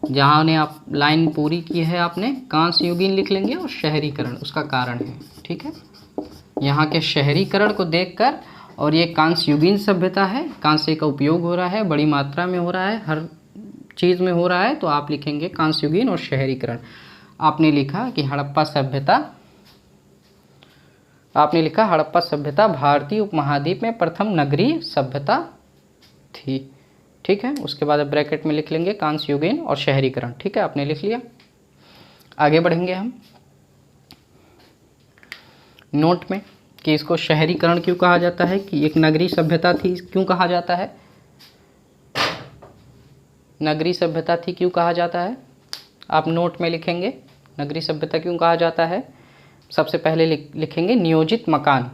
Speaker 1: जहाँ ने आप लाइन पूरी की है आपने, कांस्ययुगीन लिख लेंगे और शहरीकरण उसका कारण है। ठीक है, यहाँ के शहरीकरण को देखकर, और ये कांस्ययुगीन सभ्यता है, कांस्य का उपयोग हो रहा है, बड़ी मात्रा में हो रहा है, हर चीज़ में हो रहा है, तो आप लिखेंगे कांस्ययुगीन और शहरीकरण। आपने लिखा कि हड़प्पा सभ्यता, आपने लिखा हड़प्पा सभ्यता भारतीय उपमहाद्वीप में प्रथम नगरीय सभ्यता थी। ठीक है, उसके बाद ब्रैकेट में लिख लेंगे कांस्ययुगीन और शहरीकरण। ठीक है, आपने लिख लिया। आगे बढ़ेंगे हम नोट में कि इसको शहरीकरण क्यों कहा जाता है, कि एक नगरीय सभ्यता थी क्यों कहा जाता है, नगरीय सभ्यता थी क्यों कहा जाता है। आप नोट में लिखेंगे नगरीय सभ्यता क्यों कहा जाता है। सबसे पहले लिखेंगे नियोजित मकान।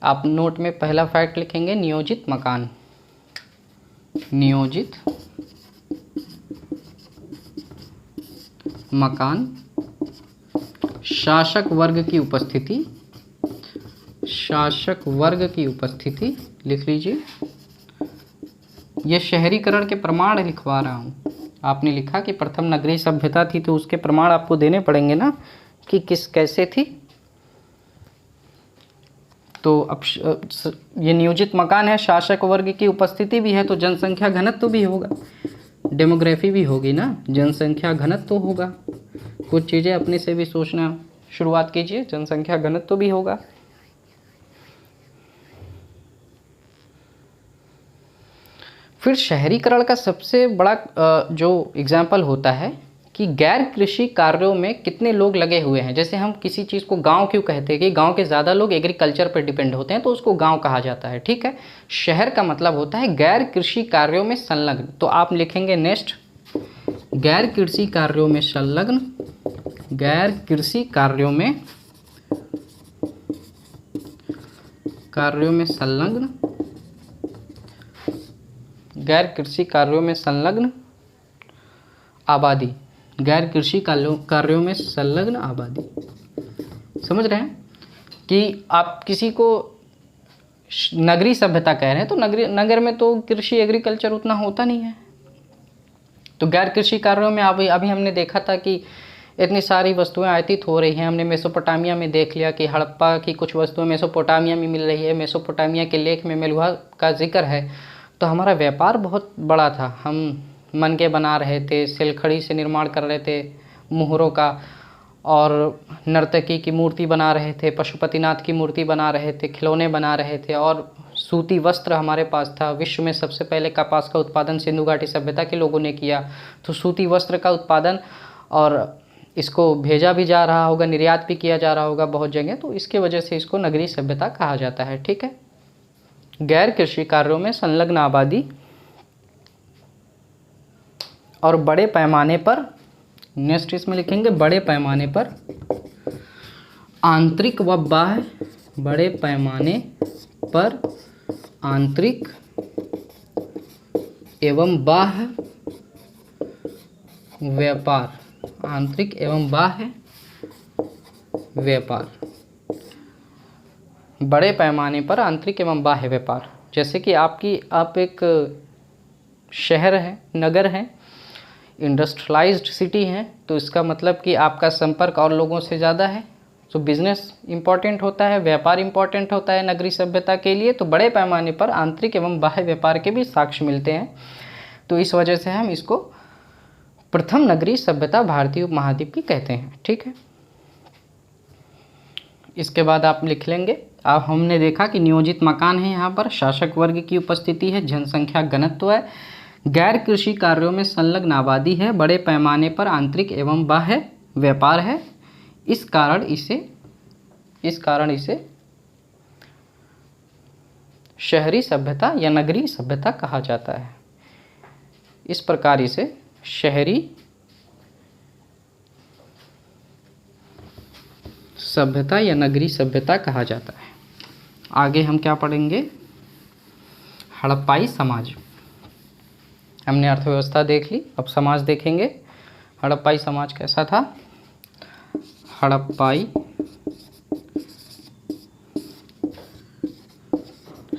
Speaker 1: आप नोट में पहला फैक्ट लिखेंगे नियोजित मकान। नियोजित मकान, शासक वर्ग की उपस्थिति, शासक वर्ग की उपस्थिति लिख लीजिए। यह शहरीकरण के प्रमाण लिखवा रहा हूँ। आपने लिखा कि प्रथम नगरीय सभ्यता थी, तो उसके प्रमाण आपको देने पड़ेंगे ना कि किस कैसे थी। तो अब ये नियोजित मकान है, शासक वर्ग की उपस्थिति भी है, तो जनसंख्या घनत्व तो भी होगा, डेमोग्राफी भी होगी ना, जनसंख्या घनत्व तो होगा। कुछ चीज़ें अपने से भी सोचना शुरुआत कीजिए, जनसंख्या घनत्व तो भी होगा। फिर शहरीकरण का सबसे बड़ा जो एग्जाम्पल होता है कि गैर कृषि कार्यों में कितने लोग लगे हुए हैं। जैसे हम किसी चीज़ को गांव क्यों कहते हैं कि गांव के ज़्यादा लोग एग्रीकल्चर पर डिपेंड होते हैं, तो उसको गांव कहा जाता है। ठीक है, शहर का मतलब होता है गैर कृषि कार्यों में संलग्न। तो आप लिखेंगे नेक्स्ट गैर कृषि कार्यों में संलग्न, गैर कृषि कार्यों में संलग्न, गैर कृषि कार्यों में संलग्न आबादी, गैर कृषि कार्यों में संलग्न आबादी। समझ रहे हैं कि आप किसी को नगरीय सभ्यता कह रहे हैं, तो नगर में तो कृषि एग्रीकल्चर उतना होता नहीं है। तो गैर कृषि कार्यों में अभी हमने देखा था कि इतनी सारी वस्तुएं आयातित हो रही हैं। हमने मेसोपोटामिया में देख लिया कि हड़प्पा की कुछ वस्तुएं मेसोपोटामिया में मिल रही है, मेसोपोटामिया के लेख में मेलुहा का जिक्र है। तो हमारा व्यापार बहुत बड़ा था, हम मनके बना रहे थे, सिलखड़ी से निर्माण कर रहे थे मुहरों का, और नर्तकी की मूर्ति बना रहे थे, पशुपतिनाथ की मूर्ति बना रहे थे, खिलौने बना रहे थे, और सूती वस्त्र हमारे पास था। विश्व में सबसे पहले कपास का उत्पादन सिंधु घाटी सभ्यता के लोगों ने किया। तो सूती वस्त्र का उत्पादन, और इसको भेजा भी जा रहा होगा, निर्यात भी किया जा रहा होगा बहुत जगह, तो इसके वजह से इसको नगरीय सभ्यता कहा जाता है। ठीक है। गैर कृषि कार्यों में संलग्न आबादी और बड़े पैमाने पर, नेक्स्ट इसमें लिखेंगे बड़े पैमाने पर आंतरिक व बाह्य, बड़े पैमाने पर आंतरिक एवं बाह्य व्यापार, आंतरिक एवं बाह्य व्यापार, बड़े पैमाने पर आंतरिक एवं बाह्य व्यापार। जैसे कि आप एक शहर है, नगर है, इंडस्ट्रियलाइज्ड सिटी है, तो इसका मतलब कि आपका संपर्क और लोगों से ज़्यादा है, तो बिजनेस इम्पॉर्टेंट होता है, व्यापार इम्पॉर्टेंट होता है नगरीय सभ्यता के लिए। तो बड़े पैमाने पर आंतरिक एवं बाह्य व्यापार के भी साक्ष्य मिलते हैं। तो इस वजह से हम इसको प्रथम नगरीय सभ्यता भारतीय उपमहाद्वीप की कहते हैं। ठीक है। इसके बाद आप लिख लेंगे, अब हमने देखा कि नियोजित मकान है, यहाँ पर शासक वर्ग की उपस्थिति है, जनसंख्या घनत्व है, गैर कृषि कार्यों में संलग्न आबादी है, बड़े पैमाने पर आंतरिक एवं बाह्य व्यापार है। इस कारण इसे शहरी सभ्यता या नगरीय सभ्यता कहा जाता है। इस प्रकार इसे शहरी सभ्यता या नगरीय सभ्यता कहा जाता है। आगे हम क्या पढ़ेंगे? हड़प्पाई समाज। हमने अर्थव्यवस्था देख ली, अब समाज देखेंगे। हड़प्पाई समाज कैसा था? हड़प्पाई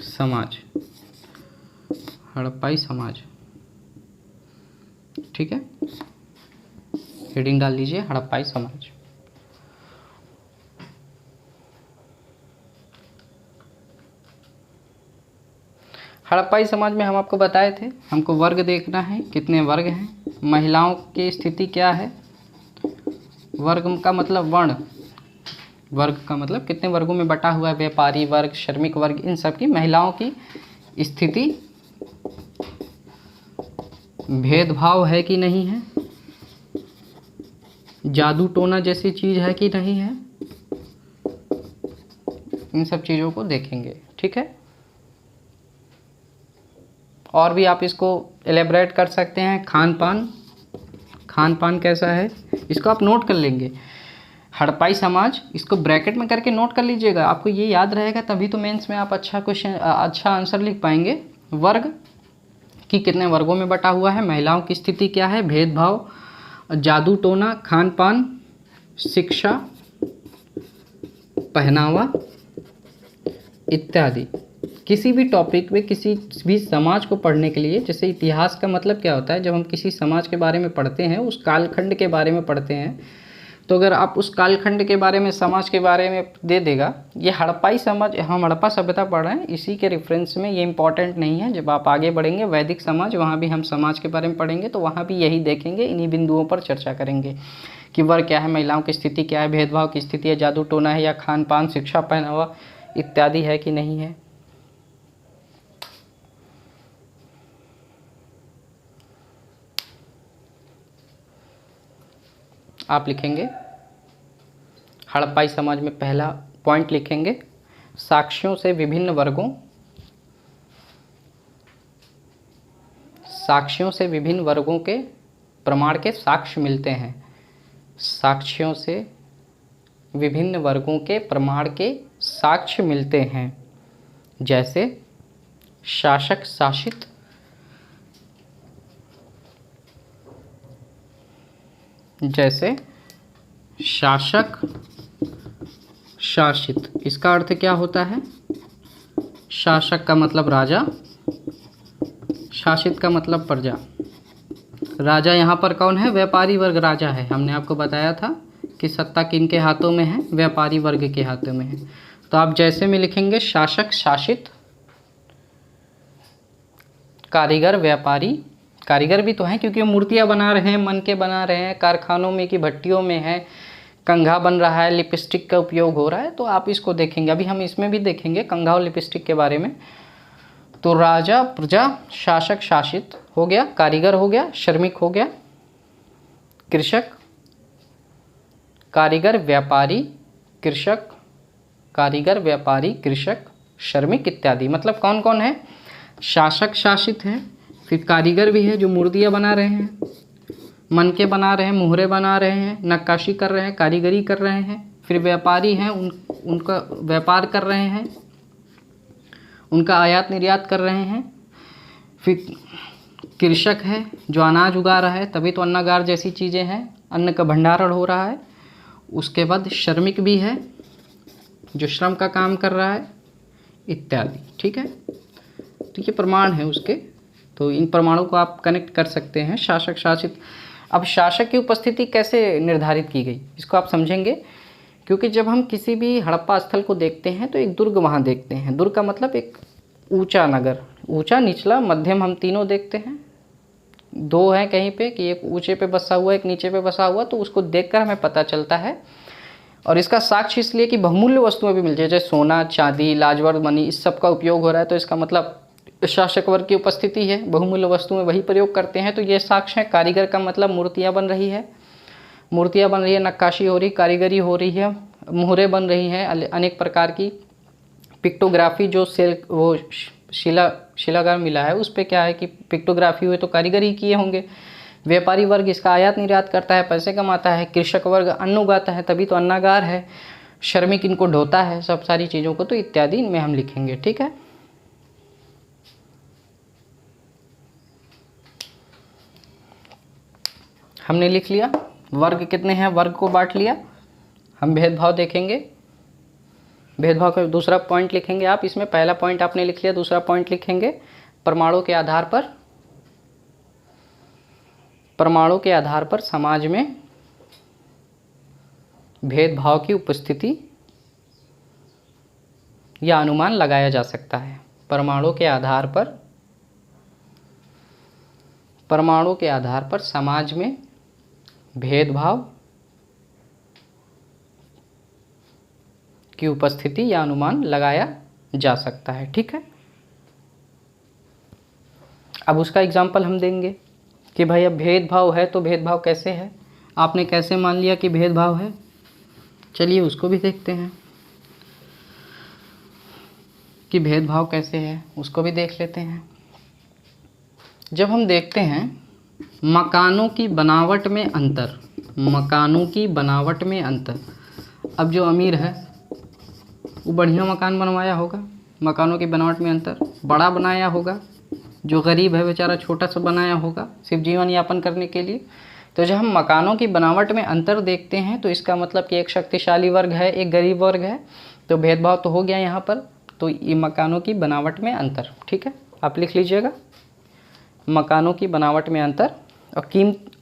Speaker 1: समाज, हड़प्पाई समाज। ठीक है, हेडिंग डाल लीजिए, हड़प्पाई समाज। हड़प्पाई समाज में हम आपको बताए थे, हमको वर्ग देखना है, कितने वर्ग हैं, महिलाओं की स्थिति क्या है, वर्ग का मतलब वर्ण, वर्ग का मतलब कितने वर्गों में बटा हुआ है, व्यापारी वर्ग, श्रमिक वर्ग, इन सब की महिलाओं की स्थिति, भेदभाव है कि नहीं है, जादू टोना जैसी चीज़ है कि नहीं है, इन सब चीज़ों को देखेंगे। ठीक है, और भी आप इसको एलेबरेट कर सकते हैं। खान पान, खान पान कैसा है, इसको आप नोट कर लेंगे। हड़प्पाई समाज, इसको ब्रैकेट में करके नोट कर लीजिएगा, आपको ये याद रहेगा, तभी तो मेंस में आप अच्छा क्वेश्चन, अच्छा आंसर लिख पाएंगे। वर्ग कि कितने वर्गों में बटा हुआ है, महिलाओं की स्थिति क्या है, भेदभाव, जादू टोना, खान पान, शिक्षा, पहनावा इत्यादि। किसी भी टॉपिक में किसी भी समाज को पढ़ने के लिए, जैसे इतिहास का मतलब क्या होता है, जब हम किसी समाज के बारे में पढ़ते हैं, उस कालखंड के बारे में पढ़ते हैं, तो अगर आप उस कालखंड के बारे में, समाज के बारे में दे देगा, ये हड़प्पाई समाज, हम हड़प्पा सभ्यता पढ़ रहे हैं, इसी के रेफरेंस में ये इंपॉर्टेंट नहीं है। जब आप आगे बढ़ेंगे वैदिक समाज, वहाँ भी हम समाज के बारे में पढ़ेंगे, तो वहाँ भी यही देखेंगे, इन्हीं बिंदुओं पर चर्चा करेंगे कि वर्ग क्या है, महिलाओं की स्थिति क्या है, भेदभाव की स्थिति है, जादू टोना है या खान पान, शिक्षा, पहनावा इत्यादि है कि नहीं है। आप लिखेंगे हड़प्पाई समाज में पहला पॉइंट लिखेंगे, साक्ष्यों से विभिन्न वर्गों, साक्ष्यों से विभिन्न वर्गों के प्रमाण के साक्ष्य मिलते हैं, साक्ष्यों से विभिन्न वर्गों के प्रमाण के साक्ष्य मिलते हैं, जैसे शासक शासित, जैसे शासक शासित। इसका अर्थ क्या होता है? शासक का मतलब राजा, शासित का मतलब प्रजा। राजा यहाँ पर कौन है? व्यापारी वर्ग राजा है। हमने आपको बताया था कि सत्ता किनके हाथों में है? व्यापारी वर्ग के हाथों में है। तो आप जैसे में लिखेंगे शासक शासित, कारीगर व्यापारी, कारीगर भी तो हैं क्योंकि वो मूर्तियाँ बना रहे हैं, मन के बना रहे हैं, कारखानों में कि भट्टियों में है, कंघा बन रहा है, लिपस्टिक का उपयोग हो रहा है, तो आप इसको देखेंगे। अभी हम इसमें भी देखेंगे कंघा और लिपस्टिक के बारे में। तो राजा प्रजा, शासक शासित हो गया, कारीगर हो गया, श्रमिक हो गया, कृषक, कारीगर व्यापारी, कृषक, कारीगर व्यापारी, कृषक, श्रमिक इत्यादि। मतलब कौन कौन है? शासक शासित है, फिर कारीगर भी है जो मूर्तियाँ बना रहे हैं, मन के बना रहे हैं, मुहरे बना रहे हैं, नक्काशी कर रहे हैं, कारीगरी कर रहे हैं, फिर व्यापारी हैं, उनका व्यापार कर रहे हैं, उनका आयात निर्यात कर रहे हैं, फिर कृषक है जो अनाज उगा रहा है, तभी तो अन्नागार जैसी चीज़ें हैं, अन्न का भंडारण हो रहा है। उसके बाद श्रमिक भी है जो श्रम का काम कर रहा है इत्यादि। ठीक है, तो ये प्रमाण है उसके। तो इन प्रमाणों को आप कनेक्ट कर सकते हैं। शासक शासित। अब शासक की उपस्थिति कैसे निर्धारित की गई इसको आप समझेंगे, क्योंकि जब हम किसी भी हड़प्पा स्थल को देखते हैं तो एक दुर्ग वहाँ देखते हैं। दुर्ग का मतलब एक ऊंचा नगर, ऊंचा निचला मध्यम हम तीनों देखते हैं। दो हैं कहीं पे कि एक ऊंचे पे बसा हुआ एक नीचे पे बसा हुआ, तो उसको देखकर हमें पता चलता है। और इसका साक्ष्य इसलिए कि बहुमूल्य वस्तुएं भी मिलती है, जैसे सोना चांदी लाजवर्द मणि, इस सब का उपयोग हो रहा है, तो इसका मतलब शासक वर्ग की उपस्थिति है। बहुमूल्य वस्तुएं वही प्रयोग करते हैं, तो ये साक्ष्य है। कारीगर का मतलब मूर्तियाँ बन रही है, मूर्तियाँ बन रही है, नक्काशी हो रही, कारीगरी हो रही है, मुहरें बन रही हैं, अनेक प्रकार की पिक्टोग्राफी जो वो शिलागार मिला है उस पर क्या है कि पिक्टोग्राफी हुई, तो कारीगरी किए होंगे। व्यापारी वर्ग इसका आयात निर्यात करता है, पैसे कमाता है। कृषक वर्ग अन्न उगाता है, तभी तो अन्नागार है। श्रमिक इनको ढोता है, सब सारी चीज़ों को, तो इत्यादि इनमें हम लिखेंगे। ठीक है, हमने लिख लिया। वर्ग कितने हैं, वर्ग को बांट लिया। हम भेदभाव देखेंगे, भेदभाव का दूसरा पॉइंट लिखेंगे आप। इसमें पहला पॉइंट आपने लिख लिया, दूसरा पॉइंट लिखेंगे परमाणु के आधार पर। परमाणु के आधार पर समाज में भेदभाव की उपस्थिति या अनुमान लगाया जा सकता है। परमाणु के आधार पर, परमाणु के आधार पर समाज में भेदभाव की उपस्थिति या अनुमान लगाया जा सकता है। ठीक है, अब उसका एग्जाम्पल हम देंगे कि भाई अब भेदभाव है तो भेदभाव कैसे है, आपने कैसे मान लिया कि भेदभाव है। चलिए उसको भी देखते हैं कि भेदभाव कैसे है, उसको भी देख लेते हैं। जब हम देखते हैं मकानों की बनावट में अंतर, मकानों की बनावट में अंतर। अब जो अमीर है वो बढ़िया मकान बनवाया होगा, मकानों की बनावट में अंतर, बड़ा बनाया होगा। जो गरीब है बेचारा छोटा सा बनाया होगा सिर्फ जीवन यापन करने के लिए। तो जब हम मकानों की बनावट में अंतर देखते हैं तो इसका मतलब कि एक शक्तिशाली वर्ग है, एक गरीब वर्ग है, तो भेदभाव तो हो गया यहाँ पर। तो ये मकानों की बनावट में अंतर। ठीक है, आप लिख लीजिएगा मकानों की बनावट में अंतर।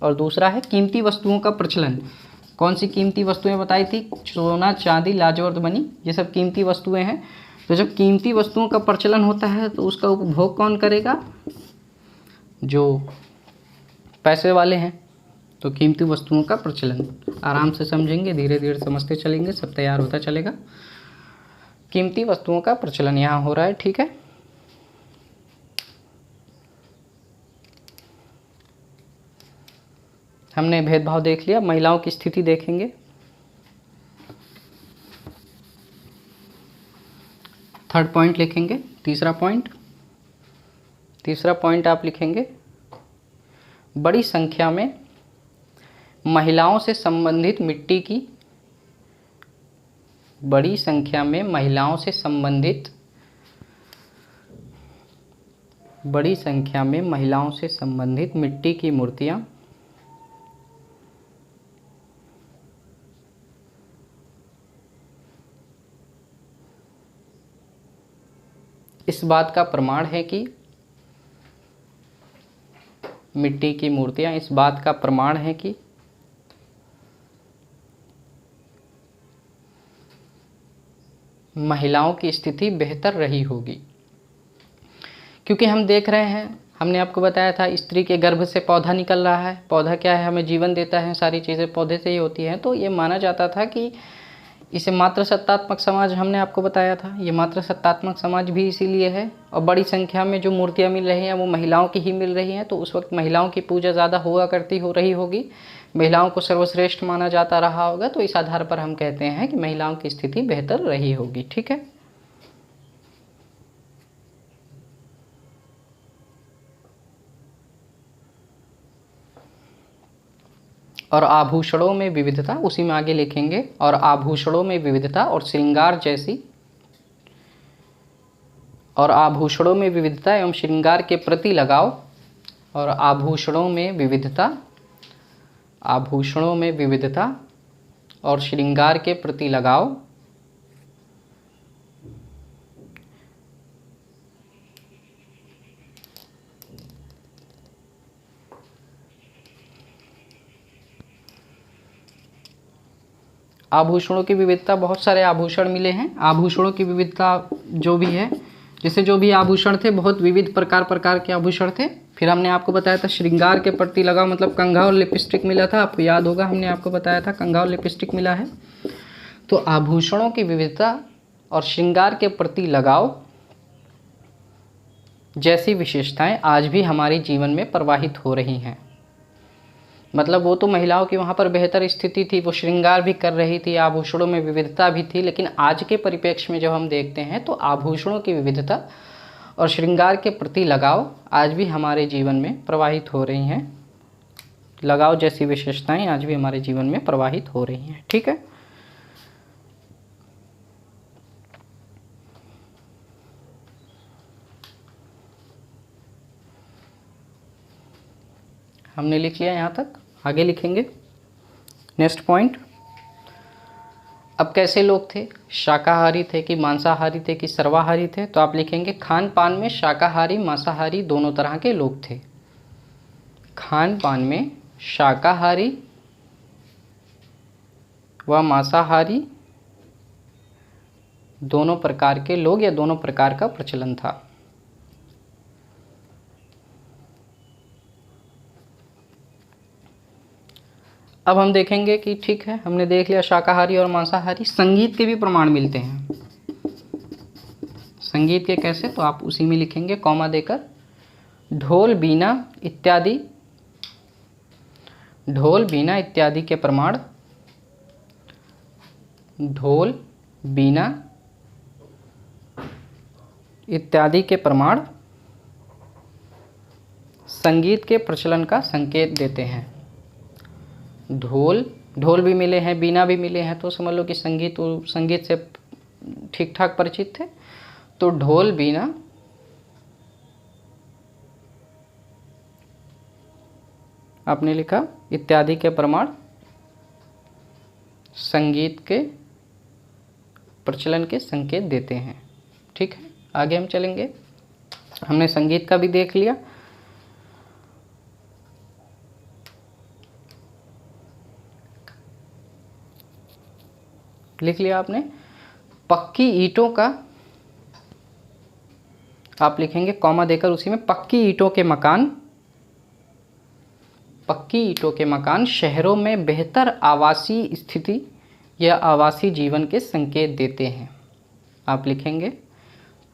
Speaker 1: और दूसरा है कीमती वस्तुओं का प्रचलन। कौन सी कीमती वस्तुएं बताई थी? सोना चांदी लाजवर्द मणि, ये सब कीमती वस्तुएं हैं। तो जब कीमती वस्तुओं का प्रचलन होता है तो उसका उपभोग कौन करेगा? जो पैसे वाले हैं। तो कीमती वस्तुओं का प्रचलन आराम से समझेंगे, धीरे धीरे समझते चलेंगे, सब तैयार होता चलेगा। कीमती वस्तुओं का प्रचलन यहाँ हो रहा है। ठीक है, हमने भेदभाव देख लिया। महिलाओं की स्थिति देखेंगे। थर्ड पॉइंट लिखेंगे। तीसरा पॉइंट आप लिखेंगे बड़ी संख्या में महिलाओं से संबंधित मिट्टी की, बड़ी संख्या में महिलाओं से संबंधित, बड़ी संख्या में महिलाओं से संबंधित मिट्टी की मूर्तियां इस बात का प्रमाण है कि मिट्टी की मूर्तियां इस बात का प्रमाण है कि महिलाओं की स्थिति बेहतर रही होगी। क्योंकि हम देख रहे हैं, हमने आपको बताया था स्त्री के गर्भ से पौधा निकल रहा है। पौधा क्या है, हमें जीवन देता है, सारी चीज़ें पौधे से ही होती हैं। तो ये माना जाता था कि इसे मातृसत्तात्मक समाज हमने आपको बताया था। ये मातृसत्तात्मक समाज भी इसीलिए है। और बड़ी संख्या में जो मूर्तियाँ मिल रही हैं वो महिलाओं की ही मिल रही हैं। तो उस वक्त महिलाओं की पूजा ज़्यादा हुआ करती हो रही होगी, महिलाओं को सर्वश्रेष्ठ माना जाता रहा होगा। तो इस आधार पर हम कहते हैं कि महिलाओं की स्थिति बेहतर रही होगी। ठीक है। और आभूषणों में विविधता, उसी में आगे लिखेंगे, और आभूषणों में विविधता और श्रृंगार जैसी, और आभूषणों में विविधता एवं श्रृंगार के प्रति लगाव, और आभूषणों में विविधता, आभूषणों में विविधता और श्रृंगार के प्रति लगाव, आभूषणों की विविधता, बहुत सारे आभूषण मिले हैं। आभूषणों की विविधता जो भी है, जैसे जो भी आभूषण थे बहुत विविध प्रकार के आभूषण थे। फिर हमने आपको बताया था श्रृंगार के प्रति लगाव, मतलब कंघा और लिपस्टिक मिला था। आपको याद होगा, हमने आपको बताया था कंघा और लिपस्टिक मिला है। तो आभूषणों की विविधता और श्रृंगार के प्रति लगाव जैसी विशेषताएं आज भी हमारे जीवन में प्रवाहित हो रही हैं। मतलब वो तो महिलाओं की वहाँ पर बेहतर स्थिति थी, वो श्रृंगार भी कर रही थी, आभूषणों में विविधता भी थी। लेकिन आज के परिप्रेक्ष्य में जब हम देखते हैं तो आभूषणों की विविधता और श्रृंगार के प्रति लगाव आज भी हमारे जीवन में प्रवाहित हो रही हैं। लगाव जैसी विशेषताएं आज भी हमारे जीवन में प्रवाहित हो रही हैं। ठीक है। हमने लिख लिया यहाँ तक, आगे लिखेंगे नेक्स्ट पॉइंट। अब कैसे लोग थे, शाकाहारी थे कि मांसाहारी थे कि सर्वाहारी थे? तो आप लिखेंगे खान पान में शाकाहारी मांसाहारी दोनों तरह के लोग थे। खान पान में शाकाहारी व मांसाहारी दोनों प्रकार के लोग या दोनों प्रकार का प्रचलन था। अब हम देखेंगे कि ठीक है, हमने देख लिया शाकाहारी और मांसाहारी। संगीत के भी प्रमाण मिलते हैं। संगीत के कैसे, तो आप उसी में लिखेंगे कॉमा देकर, ढोल बीना इत्यादि, ढोल बीना इत्यादि के प्रमाण, ढोल बीना इत्यादि के प्रमाण संगीत के प्रचलन का संकेत देते हैं। ढोल भी मिले हैं, बीना भी मिले हैं, तो समझ लो कि संगीत से ठीक ठाक परिचित थे। तो ढोल बीना आपने लिखा इत्यादि के प्रमाण संगीत के प्रचलन के संकेत देते हैं। ठीक है, आगे हम चलेंगे। हमने संगीत का भी देख लिया। लिख लिया आपने। पक्की ईंटों का, आप लिखेंगे कॉमा देकर उसी में, पक्की ईंटों के मकान, पक्की ईंटों के मकान शहरों में बेहतर आवासीय स्थिति या आवासीय जीवन के संकेत देते हैं। आप लिखेंगे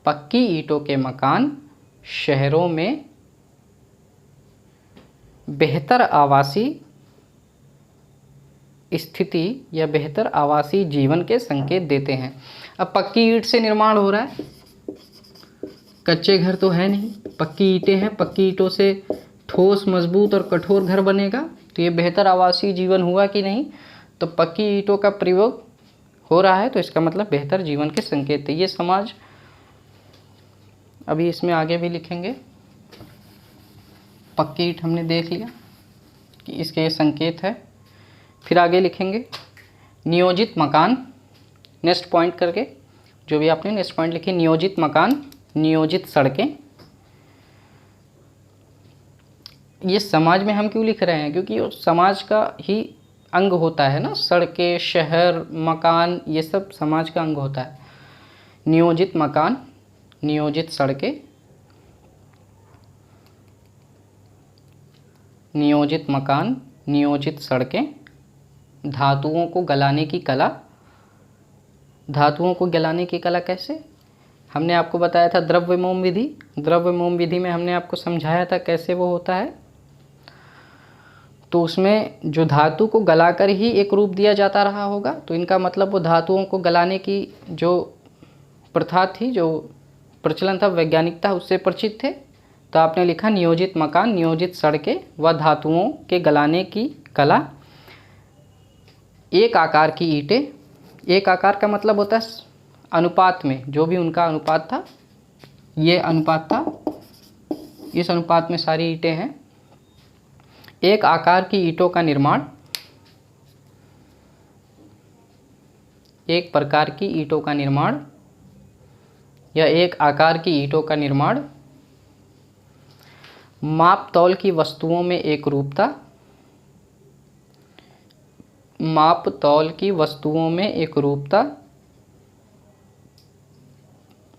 Speaker 1: पक्की ईंटों के मकान शहरों में बेहतर आवासीय स्थिति या बेहतर आवासीय जीवन के संकेत देते हैं। अब पक्की ईंट से निर्माण हो रहा है, कच्चे घर तो है नहीं, पक्की ईंटें हैं। पक्की ईंटों से ठोस मजबूत और कठोर घर बनेगा, तो ये बेहतर आवासीय जीवन हुआ कि नहीं? तो पक्की ईंटों का प्रयोग हो रहा है, तो इसका मतलब बेहतर जीवन के संकेत है। ये समाज, अभी इसमें आगे भी लिखेंगे। पक्की ईंट हमने देख लिया कि इसके ये संकेत है। फिर आगे लिखेंगे नियोजित मकान, नेक्स्ट पॉइंट करके जो भी आपने नेक्स्ट पॉइंट लिखे, नियोजित मकान, नियोजित सड़कें, ये समाज में हम क्यों लिख रहे हैं, क्योंकि समाज का ही अंग होता है ना, सड़कें, शहर, मकान, ये सब समाज का अंग होता है। नियोजित मकान, नियोजित सड़कें, नियोजित मकान, नियोजित सड़कें, धातुओं को गलाने की कला। धातुओं को गलाने की कला कैसे, हमने आपको बताया था द्रव्यमोम विधि। द्रव्यमोम विधि में हमने आपको समझाया था कैसे वो होता है। तो उसमें जो धातु को गलाकर ही एक रूप दिया जाता रहा होगा, तो इनका मतलब वो धातुओं को गलाने की जो प्रथा थी, जो प्रचलन था, वैज्ञानिकता, उससे परिचित थे। तो आपने लिखा नियोजित मकान, नियोजित सड़कें व धातुओं के गलाने की कला। एक आकार की ईंटें, एक आकार का मतलब होता है अनुपात में, जो भी उनका अनुपात था, ये अनुपात था, इस अनुपात में सारी ईंटें हैं। एक आकार की ईंटों का निर्माण, एक प्रकार की ईंटों का निर्माण या एक आकार की ईंटों का निर्माण। माप तौल की वस्तुओं में एक रूपता, माप तौल की वस्तुओं में एक रूपता,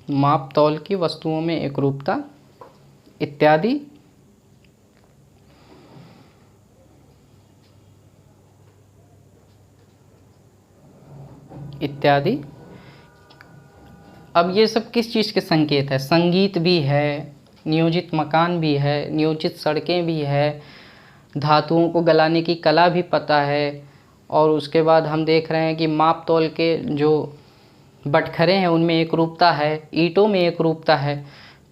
Speaker 1: माप तौल की वस्तुओं में एक रूपता इत्यादि। इत्यादि। अब ये सब किस चीज़ के संकेत है, संगीत भी है, नियोजित मकान भी है, नियोजित सड़कें भी है, धातुओं को गलाने की कला भी पता है, और उसके बाद हम देख रहे हैं कि माप तौल के जो बटखरे हैं उनमें एक रूपता है, ईंटों में एक रूपता है।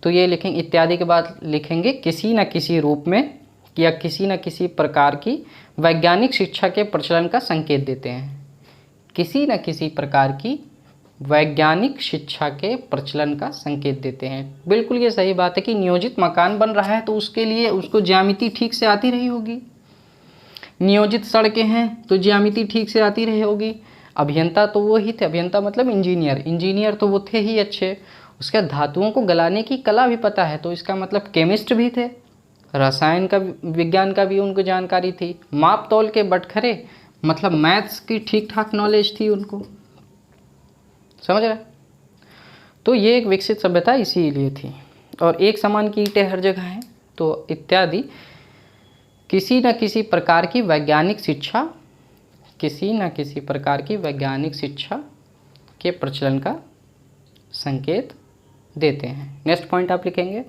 Speaker 1: तो ये लिखेंगे, इत्यादि के बाद लिखेंगे किसी न किसी रूप में या किसी न किसी प्रकार की वैज्ञानिक शिक्षा के प्रचलन का संकेत देते हैं। किसी न किसी प्रकार की वैज्ञानिक शिक्षा के प्रचलन का संकेत देते हैं। बिल्कुल ये सही बात है कि नियोजित मकान बन रहा है तो उसके लिए उसको ज्यामिति ठीक से आती रही होगी। नियोजित सड़कें हैं तो ज्यामिति ठीक से आती रही होगी। अभियंता तो वो ही थे, अभियंता मतलब इंजीनियर, इंजीनियर तो वो थे ही अच्छे। उसके धातुओं को गलाने की कला भी पता है, तो इसका मतलब केमिस्ट भी थे, रसायन का विज्ञान का भी उनको जानकारी थी। माप तौल के बटखरे मतलब मैथ्स की ठीक ठाक नॉलेज थी उनको, समझ रहे। तो ये एक विकसित सभ्यता इसीलिए थी। और एक समान की ईंटें हर जगह हैं, तो इत्यादि किसी न किसी प्रकार की वैज्ञानिक शिक्षा, किसी न किसी प्रकार की वैज्ञानिक शिक्षा के प्रचलन का संकेत देते हैं। नेक्स्ट पॉइंट आप लिखेंगे,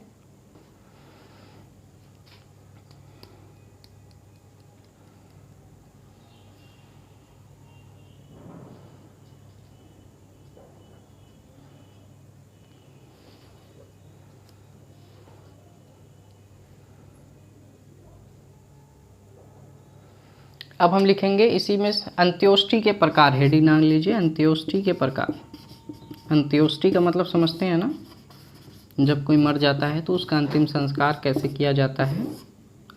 Speaker 1: अब हम लिखेंगे इसी में अंत्योष्टि के प्रकार। हेडिंग नाम लीजिए, अंत्योष्टि के प्रकार। अंत्योष्टि का मतलब समझते हैं ना, जब कोई मर जाता है तो उसका अंतिम संस्कार कैसे किया जाता है।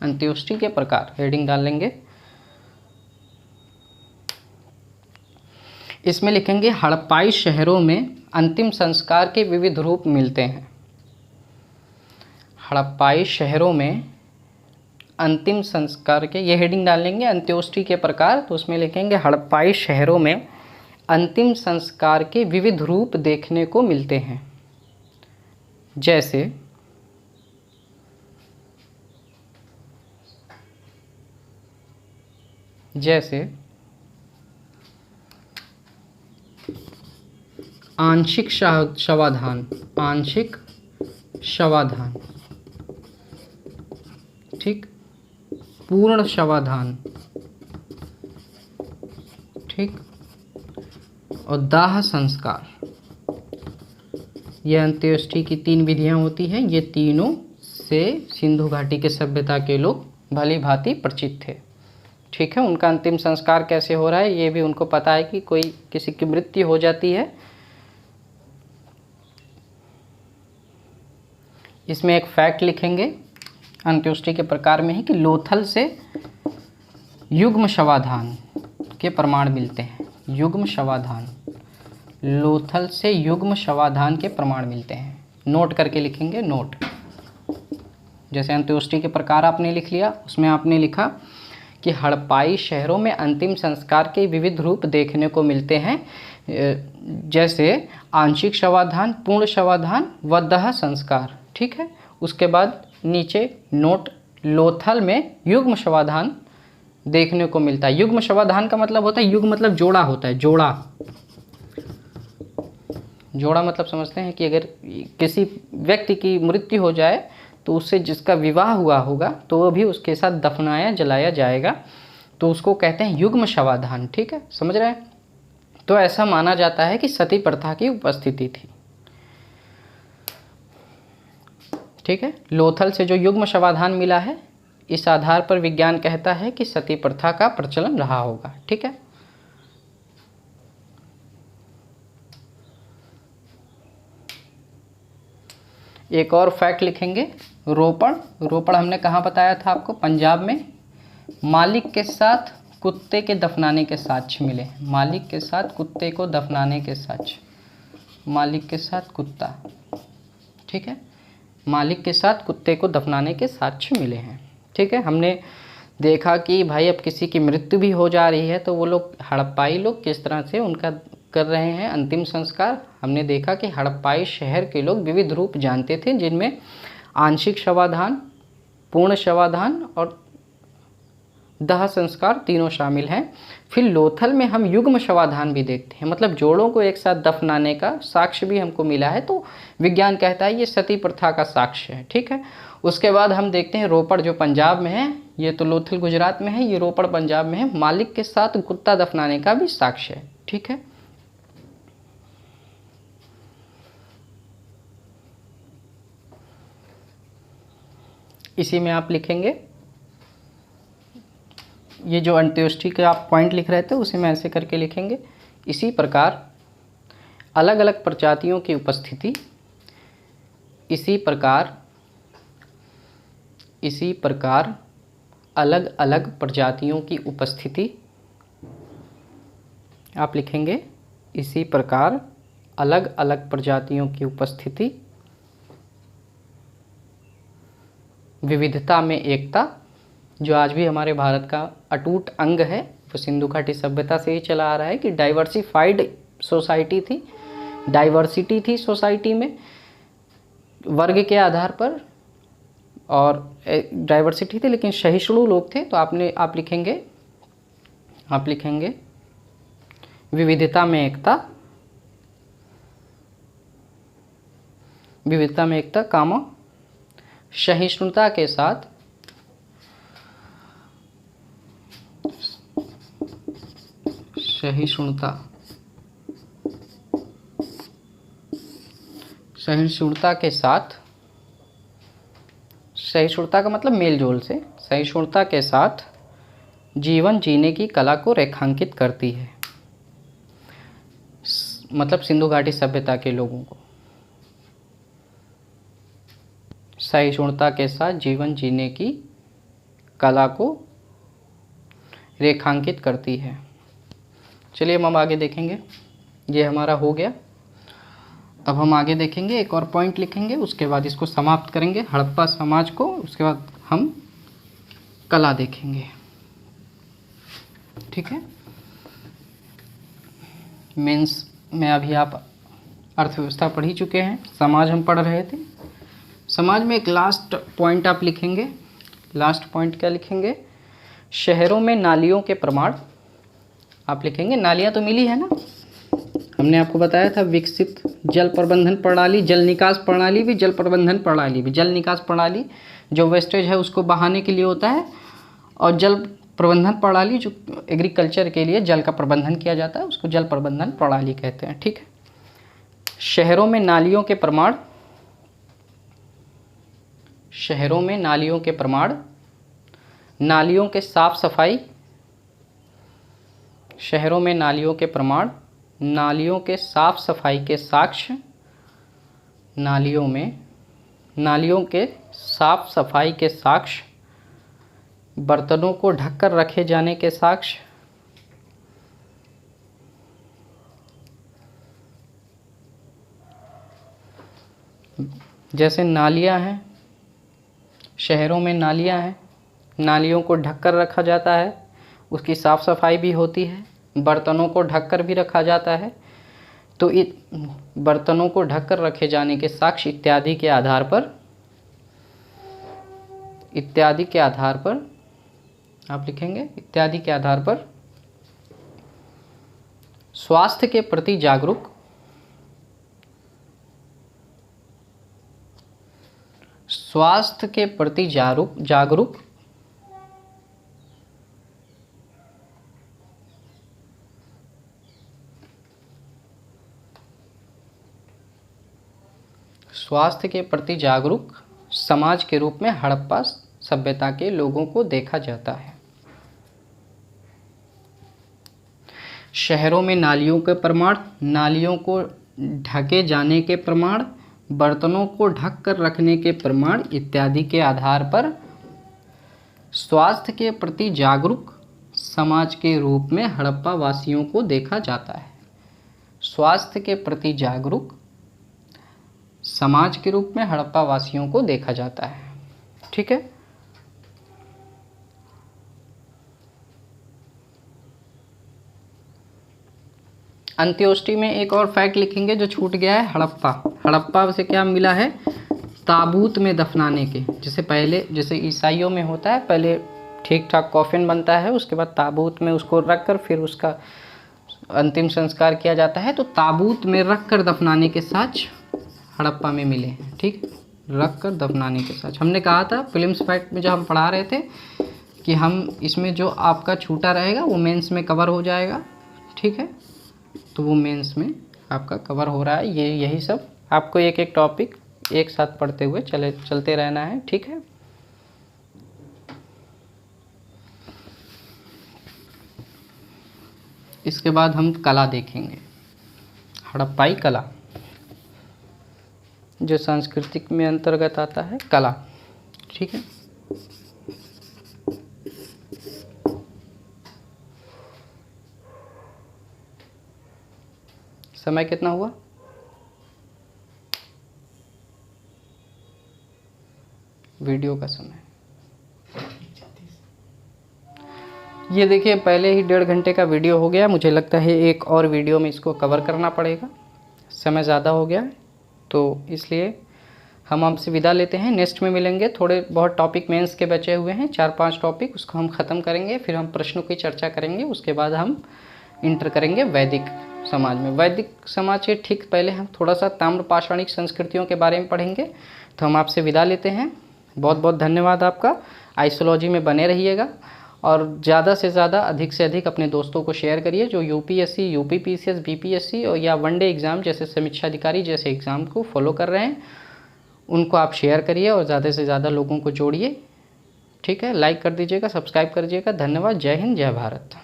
Speaker 1: अंत्योष्टि के प्रकार हेडिंग डाल लेंगे। इसमें लिखेंगे हड़प्पाई शहरों में अंतिम संस्कार के विविध रूप मिलते हैं। हड़प्पाई शहरों में अंतिम संस्कार के, ये हेडिंग डाल लेंगे अंत्योष्टि के प्रकार। तो उसमें लिखेंगे हड़प्पाई शहरों में अंतिम संस्कार के विविध रूप देखने को मिलते हैं, जैसे आंशिक शवाधान, आंशिक शवाधान, ठीक, पूर्ण शवाधान, ठीक, और दाह संस्कार। यह अंत्योष्टि की 3 विधियां होती हैं। ये तीनों से सिंधु घाटी के सभ्यता के लोग भली भांति परिचित थे, ठीक है। उनका अंतिम संस्कार कैसे हो रहा है ये भी उनको पता है कि कोई किसी की मृत्यु हो जाती है। इसमें एक फैक्ट लिखेंगे अंत्योष्टि के प्रकार में ही कि लोथल से युग्म शवाधान के प्रमाण मिलते हैं। युग्म शवाधान, लोथल से युग्म शवाधान के प्रमाण मिलते हैं। नोट करके लिखेंगे, नोट, जैसे अंत्योष्टि के प्रकार आपने लिख लिया, उसमें आपने लिखा कि हड़प्पाई शहरों में अंतिम संस्कार के विविध रूप देखने को मिलते हैं, जैसे आंशिक शवाधान, पूर्ण शवाधान व दाह संस्कार। ठीक है। उसके बाद नीचे नोट, लोथल में युग्म शवाधान देखने को मिलता है। युग्म शवाधान का मतलब होता है, युग्म मतलब जोड़ा होता है, जोड़ा। जोड़ा मतलब समझते हैं कि अगर किसी व्यक्ति की मृत्यु हो जाए तो उससे जिसका विवाह हुआ होगा तो वो भी उसके साथ दफनाया जलाया जाएगा, तो उसको कहते हैं युग्म शवाधान। ठीक है, समझ रहे हैं। तो ऐसा माना जाता है कि सती प्रथा की उपस्थिति थी। ठीक है, लोथल से जो युग्म शवाधान मिला है, इस आधार पर विज्ञान कहता है कि सती प्रथा का प्रचलन रहा होगा। ठीक है। एक और फैक्ट लिखेंगे, रोपड़। रोपड़ हमने कहाँ बताया था आपको? पंजाब में। मालिक के साथ कुत्ते के दफनाने के साक्ष्य मिले। मालिक के साथ कुत्ते को दफनाने के साक्ष्य, मालिक के साथ कुत्ता। ठीक है, मालिक के साथ कुत्ते को दफनाने के साक्ष्य मिले हैं। ठीक है, हमने देखा कि भाई अब किसी की मृत्यु भी हो जा रही है तो वो लोग, हड़प्पाई लोग किस तरह से उनका कर रहे हैं अंतिम संस्कार। हमने देखा कि हड़प्पाई शहर के लोग विविध रूप जानते थे, जिनमें आंशिक शवाधान, पूर्ण शवाधान और दाह संस्कार तीनों शामिल हैं। फिर लोथल में हम युग्म शवाधान भी देखते हैं, मतलब जोड़ों को एक साथ दफनाने का साक्ष्य भी हमको मिला है, तो विज्ञान कहता है ये सती प्रथा का साक्ष्य है। ठीक है। उसके बाद हम देखते हैं रोपड़, जो पंजाब में है, ये तो लोथल गुजरात में है, ये रोपड़ पंजाब में है। मालिक के साथ कुत्ता दफनाने का भी साक्ष्य है। ठीक है। इसी में आप लिखेंगे, ये जो अंत्योष्टि के आप पॉइंट लिख रहे थे उसे मैं ऐसे करके लिखेंगे। इसी प्रकार अलग अलग प्रजातियों की उपस्थिति, इसी प्रकार अलग अलग प्रजातियों की उपस्थिति, आप लिखेंगे इसी प्रकार अलग अलग प्रजातियों की उपस्थिति, विविधता में एकता, जो आज भी हमारे भारत का अटूट अंग है, वो सिंधु घाटी सभ्यता से ही चला आ रहा है कि डाइवर्सिफाइड सोसाइटी थी, डाइवर्सिटी थी सोसाइटी में वर्ग के आधार पर, और डाइवर्सिटी थी लेकिन सहिष्णु लोग थे। तो आप लिखेंगे विविधता में एकता, विविधता में एकता कामा सहिष्णुता के साथ सहिष्णुता के साथ, सहिष्णुता का मतलब मेलजोल से, सहिष्णुता के साथ जीवन जीने की कला को रेखांकित करती है, मतलब सिंधु घाटी सभ्यता के लोगों को सहिष्णुता के साथ जीवन जीने की कला को रेखांकित करती है। चलिए हम आगे देखेंगे, ये हमारा हो गया। अब हम आगे देखेंगे, एक और पॉइंट लिखेंगे, उसके बाद इसको समाप्त करेंगे हड़प्पा समाज को, उसके बाद हम कला देखेंगे। ठीक है। मेंस में अभी आप अर्थव्यवस्था पढ़ ही चुके हैं, समाज हम पढ़ रहे थे। समाज में एक लास्ट पॉइंट आप लिखेंगे। लास्ट पॉइंट क्या लिखेंगे? शहरों में नालियों के प्रमाण। आप लिखेंगे नालियाँ तो मिली है ना, हमने आपको बताया था विकसित जल प्रबंधन प्रणाली, जल निकास प्रणाली भी, जल प्रबंधन प्रणाली भी। जल निकास प्रणाली जो वेस्टेज है उसको बहाने के लिए होता है, और जल प्रबंधन प्रणाली जो एग्रीकल्चर के लिए जल का प्रबंधन किया जाता है उसको जल प्रबंधन प्रणाली कहते हैं। ठीक है। शहरों में नालियों के प्रमाण, शहरों में नालियों के प्रमाण, नालियों के साफ सफाई, शहरों में नालियों के प्रमाण, नालियों के साफ सफाई के साक्ष्य, नालियों के साफ सफाई के साक्ष्य, बर्तनों को ढककर रखे जाने के साक्ष्य, जैसे नालियां हैं, शहरों में नालियाँ हैं, नालियों को ढककर रखा जाता है, उसकी साफ़ सफाई भी होती है। बर्तनों को ढककर भी रखा जाता है। तो बर्तनों को ढककर रखे जाने के साक्ष्य इत्यादि के आधार पर आप लिखेंगे, इत्यादि के आधार पर स्वास्थ्य के प्रति जागरूक, स्वास्थ्य के प्रति जागरूक स्वास्थ्य के प्रति जागरूक समाज के रूप में हड़प्पा सभ्यता के लोगों को देखा जाता है। शहरों में नालियों के प्रमाण, नालियों को ढके जाने के प्रमाण, बर्तनों को ढक कर रखने के प्रमाण इत्यादि के आधार पर स्वास्थ्य के प्रति जागरूक समाज के रूप में हड़प्पा वासियों को देखा जाता है। स्वास्थ्य के प्रति जागरूक समाज के रूप में हड़प्पा वासियों को देखा जाता है। ठीक है। अंत्योष्टि में एक और फैक्ट लिखेंगे जो छूट गया है, हड़प्पा से क्या मिला है, ताबूत में दफनाने के। जैसे ईसाइयों में होता है, पहले ठीक ठाक कॉफिन बनता है, उसके बाद ताबूत में उसको रखकर फिर उसका अंतिम संस्कार किया जाता है। तो ताबूत में रखकर दफनाने के साक्ष्य हड़प्पा में मिले हैं। ठीक, रखकर दफनाने के साक्ष्य। हमने कहा था फिल्म्स फैक्ट में जब हम पढ़ा रहे थे कि हम इसमें जो आपका छूटा रहेगा वो मेंस में कवर हो जाएगा। ठीक है, तो वो मेंस में आपका कवर हो रहा है। यही सब आपको एक एक टॉपिक एक साथ पढ़ते हुए चलते रहना है। ठीक है। इसके बाद हम कला देखेंगे, हड़प्पाई कला, जो सांस्कृतिक में अंतर्गत आता है कला। ठीक है। समय कितना हुआ? वीडियो का समय ये देखिए, पहले ही 1.5 घंटे का वीडियो हो गया। मुझे लगता है एक और वीडियो में इसको कवर करना पड़ेगा, समय ज़्यादा हो गया है, तो इसलिए हम आपसे विदा लेते हैं। नेक्स्ट में मिलेंगे। थोड़े बहुत टॉपिक मेंस के बचे हुए हैं, 4-5 टॉपिक, उसको हम ख़त्म करेंगे। फिर हम प्रश्नों की चर्चा करेंगे। उसके बाद हम इंटर करेंगे वैदिक समाज में। वैदिक समाज के ठीक पहले हम थोड़ा सा ताम्र पाषाणिक संस्कृतियों के बारे में पढ़ेंगे। तो हम आपसे विदा लेते हैं। बहुत बहुत धन्यवाद आपका। आइसोलॉजी में बने रहिएगा और ज़्यादा से ज़्यादा, अधिक से अधिक अपने दोस्तों को शेयर करिए जो यूपीएससी, यूपीपीसीएस, बीपीएससी और या वनडे एग्ज़ाम जैसे समीक्षा अधिकारी जैसे एग्ज़ाम को फॉलो कर रहे हैं। उनको आप शेयर करिए और ज़्यादा से ज़्यादा लोगों को जोड़िए। ठीक है, लाइक कर दीजिएगा, सब्सक्राइब कर दीजिएगा। धन्यवाद। जय हिंद, जय भारत।